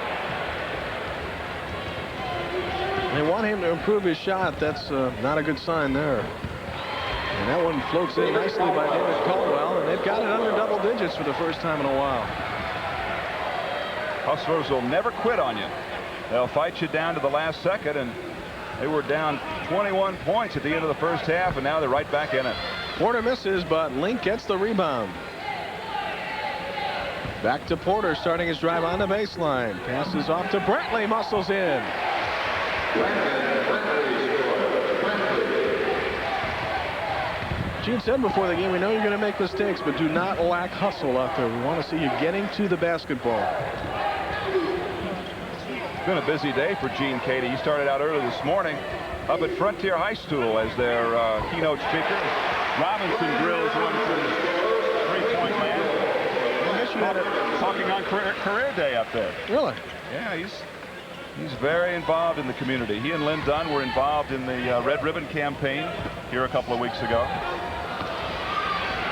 They want him to improve his shot. That's not a good sign there. And that one floats in nicely by David Caldwell, and they've got it under double digits for the first time in a while. Hustlers will never quit on you. They'll fight you down to the last second, and they were down 21 points at the end of the first half, and now they're right back in it. Porter misses, but Link gets the rebound. Back to Porter, starting his drive on the baseline. Passes off to Brentley, muscles in. Gene said before the game, we know you're going to make mistakes, but do not lack hustle out there. We want to see you getting to the basketball. It's been a busy day for Gene Cady. He started out early this morning up at Frontier High School as their keynote speaker. Robinson drills one from three-point land. Talking on career day up there. Really? Yeah, he's very involved in the community. He and Lynn Dunn were involved in the Red Ribbon campaign here a couple of weeks ago.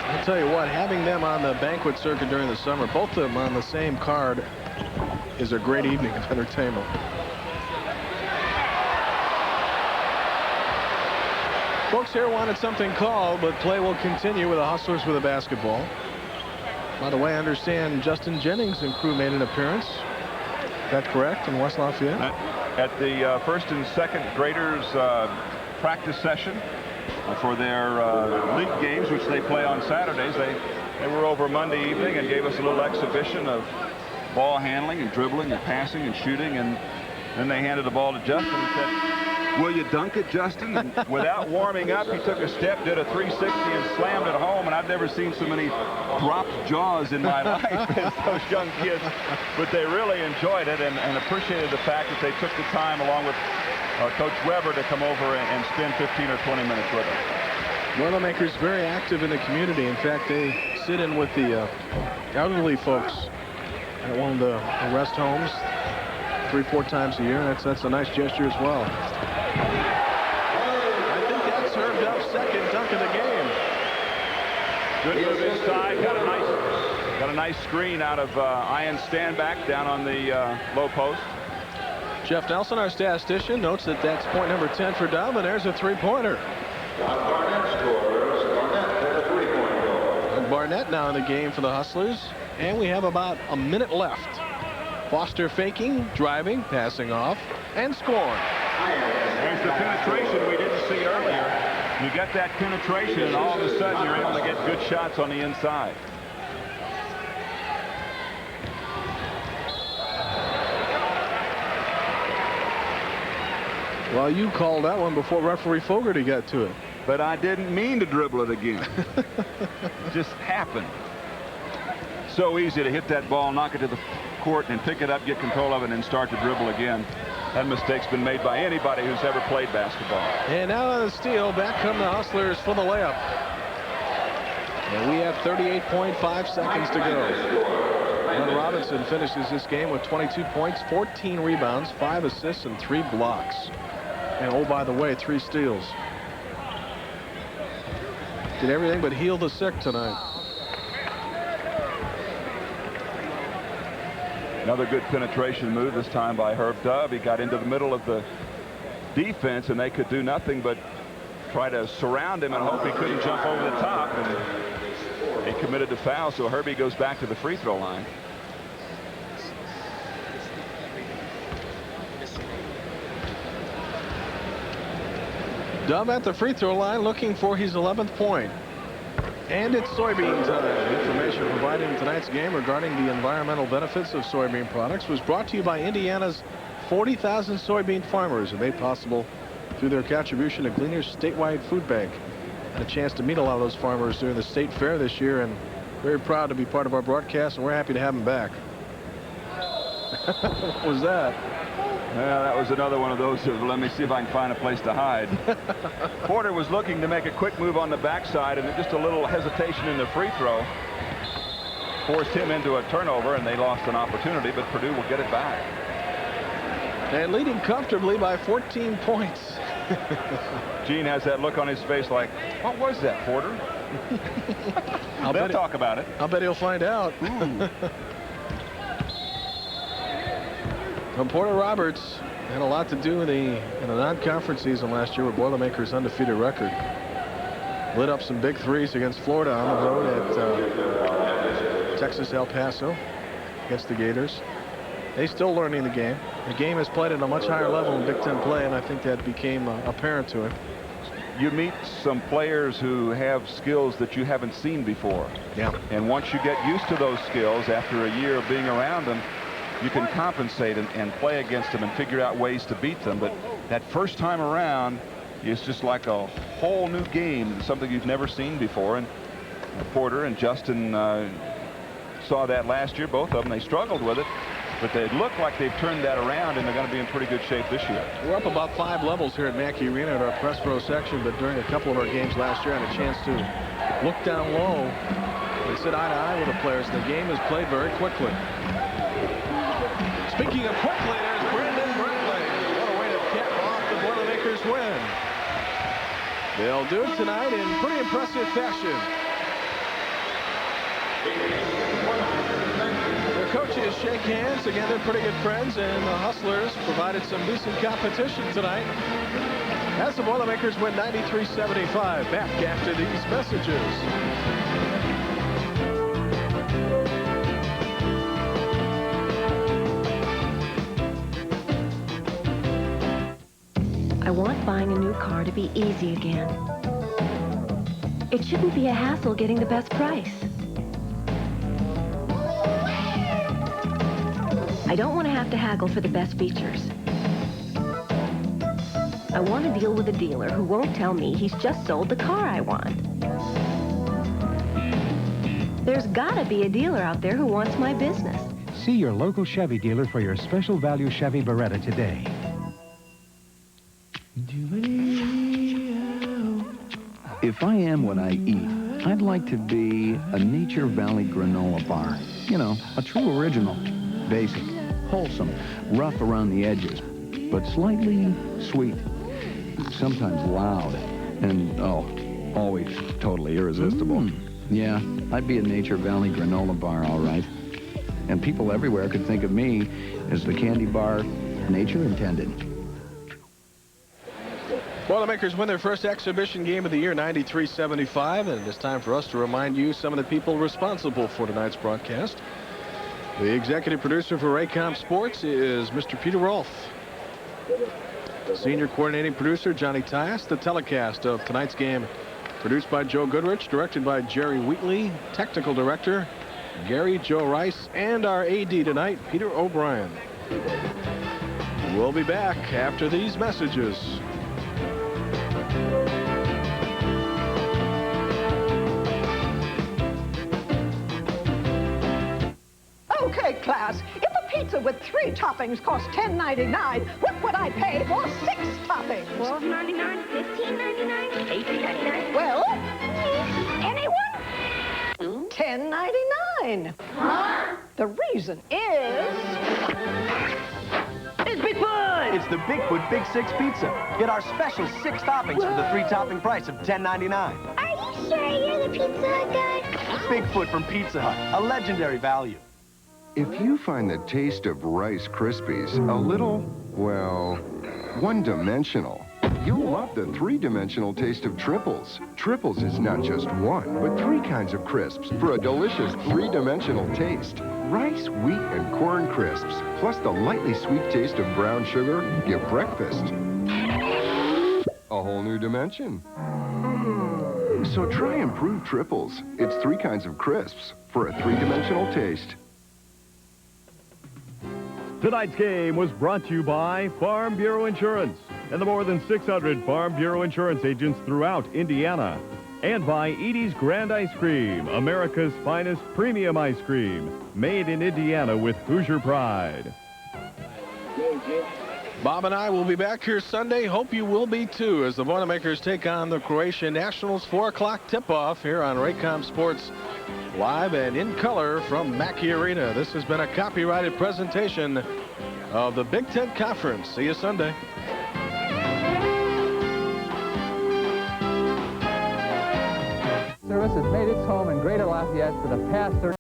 I'll tell you what, having them on the banquet circuit during the summer, both of them on the same card, is a great evening of entertainment. Folks here wanted something called, but play will continue with the Hustlers with a basketball. By the way, I understand Justin Jennings and crew made an appearance. Is that correct in West Lafayette? At the first and second graders practice session for their league games, which they play on Saturdays. They were over Monday evening and gave us a little exhibition of ball handling and dribbling and passing and shooting, and then they handed the ball to Justin and said, "Will you dunk it, Justin?" And without warming up, he took a step, did a 360, and slammed it home. And I've never seen so many dropped jaws in my life as those young kids. But they really enjoyed it and appreciated the fact that they took the time, along with Coach Weber, to come over and spend 15 or 20 minutes with them. Boilermakers very active in the community. In fact, they sit in with the elderly folks at one of the rest homes 3-4 times a year. That's a nice gesture as well. I think that's served up second dunk of the game. Good move inside. Got a nice screen out of Ian Standback down on the low post. Jeff Nelson, our statistician, notes that that's point number 10 for Dub, and there's a three-pointer. Barnett scores. Barnett with a three-point goal. And Barnett now in the game for the Hustlers, and we have about a minute left. Foster faking, driving, passing off, and scoring. There's the penetration we didn't see earlier. You get that penetration, and all of a sudden you're able to get good shots on the inside. Well, you called that one before referee Fogarty got to it. But I didn't mean to dribble it again. It just happened. So easy to hit that ball, knock it to the court, and pick it up, get control of it, and start to dribble again. That mistake's been made by anybody who's ever played basketball. And now on the steal, back come the Hustlers for the layup. And we have 38.5 seconds to go. And Robinson finishes this game with 22 points, 14 rebounds, 5 assists, and 3 blocks. And oh, by the way, 3 steals. Did everything but heal the sick tonight. Another good penetration move, this time by Herb Dove. He got into the middle of the defense, and they could do nothing but try to surround him and hope he couldn't jump over the top. And he committed the foul, so Herbie goes back to the free throw line. Dub at the free throw line looking for his 11th point. And it's soybean time. Information provided in tonight's game regarding the environmental benefits of soybean products was brought to you by Indiana's 40,000 soybean farmers, and made possible through their contribution to Gleaner's statewide food bank. Had a chance to meet a lot of those farmers during the state fair this year, and very proud to be part of our broadcast, and we're happy to have them back. What was that? Yeah, that was another one of those. Let me see if I can find a place to hide. Porter was looking to make a quick move on the backside, and just a little hesitation in the free throw forced him into a turnover, and they lost an opportunity, but Purdue will get it back. And leading comfortably by 14 points. Gene has that look on his face like, what was that, Porter? They'll talk about it. I'll bet he'll find out. Well, Porter Roberts had a lot to do in a non-conference season last year with Boilermakers' undefeated record. Lit up some big threes against Florida on the road at Texas El Paso against the Gators. He's still learning the game. The game is played at a much higher level in Big Ten play, and I think that became apparent to him. You meet some players who have skills that you haven't seen before. Yeah. And once you get used to those skills after a year of being around them, you can compensate and play against them and figure out ways to beat them. But that first time around, it's just like a whole new game, something you've never seen before. And Porter and Justin saw that last year, both of them. They struggled with it, but they look like they've turned that around, and they're going to be in pretty good shape this year. We're up about 5 levels here at Mackey Arena at our press row section, but during a couple of our games last year, I had a chance to look down low and sit eye to eye with the players. The game is played very quickly. Speaking of quickly, there's Brandon Bradley. What a way to cap off the Boilermakers win. They'll do it tonight in pretty impressive fashion. Their coaches shake hands. Again, they're pretty good friends, and the Hustlers provided some decent competition tonight. As the Boilermakers win 93-75. Back after these messages. I want buying a new car to be easy again. It shouldn't be a hassle getting the best price. I don't want to have to haggle for the best features. I want to deal with a dealer who won't tell me he's just sold the car I want. There's gotta be a dealer out there who wants my business. See your local Chevy dealer for your special value Chevy Beretta today. If I am what I eat, I'd like to be a Nature Valley granola bar. You know, a true original. Basic, wholesome, rough around the edges, but slightly sweet. Sometimes loud, and, oh, always totally irresistible. Yeah, I'd be a Nature Valley granola bar, all right. And people everywhere could think of me as the candy bar nature intended. Boilermakers win their first exhibition game of the year, 93-75, and it's time for us to remind you some of the people responsible for tonight's broadcast. The executive producer for Raycom Sports is Mr. Peter Rolfe. Senior coordinating producer, Johnny Tyus. The telecast of tonight's game, produced by Joe Goodrich, directed by Jerry Wheatley, technical director, Gary Joe Rice, and our AD tonight, Peter O'Brien. We'll be back after these messages. Okay, class, if a pizza with 3 toppings costs $10.99, what would I pay for 6 toppings? $12.99, $15.99, $18.99. Well, anyone? $10.99. Huh? The reason is... It's Bigfoot! It's the Bigfoot Big 6 Pizza. Get our special 6 toppings for the 3-topping price of $10.99. Are you sure you're the Pizza Hut guy? Bigfoot from Pizza Hut, a legendary value. If you find the taste of Rice Krispies a little, well, one-dimensional, You'll love the three-dimensional taste of Triples. Triples is not just one, but three kinds of crisps for a delicious three-dimensional taste. Rice, wheat, and corn crisps, plus the lightly sweet taste of brown sugar, give breakfast a whole new dimension. So try improved Triples. It's three kinds of crisps for a three-dimensional taste. Tonight's game was brought to you by Farm Bureau Insurance and the more than 600 Farm Bureau Insurance agents throughout Indiana. And by Edie's Grand Ice Cream, America's finest premium ice cream, made in Indiana with Hoosier pride. Bob and I will be back here Sunday. Hope you will be too, as the Boilermakers take on the Croatian Nationals. 4 o'clock tip-off here on Raycom Sports, live and in color from Mackey Arena. This has been a copyrighted presentation of the Big Ten Conference. See you Sunday. Service has made its home in Greater Lafayette for the past 30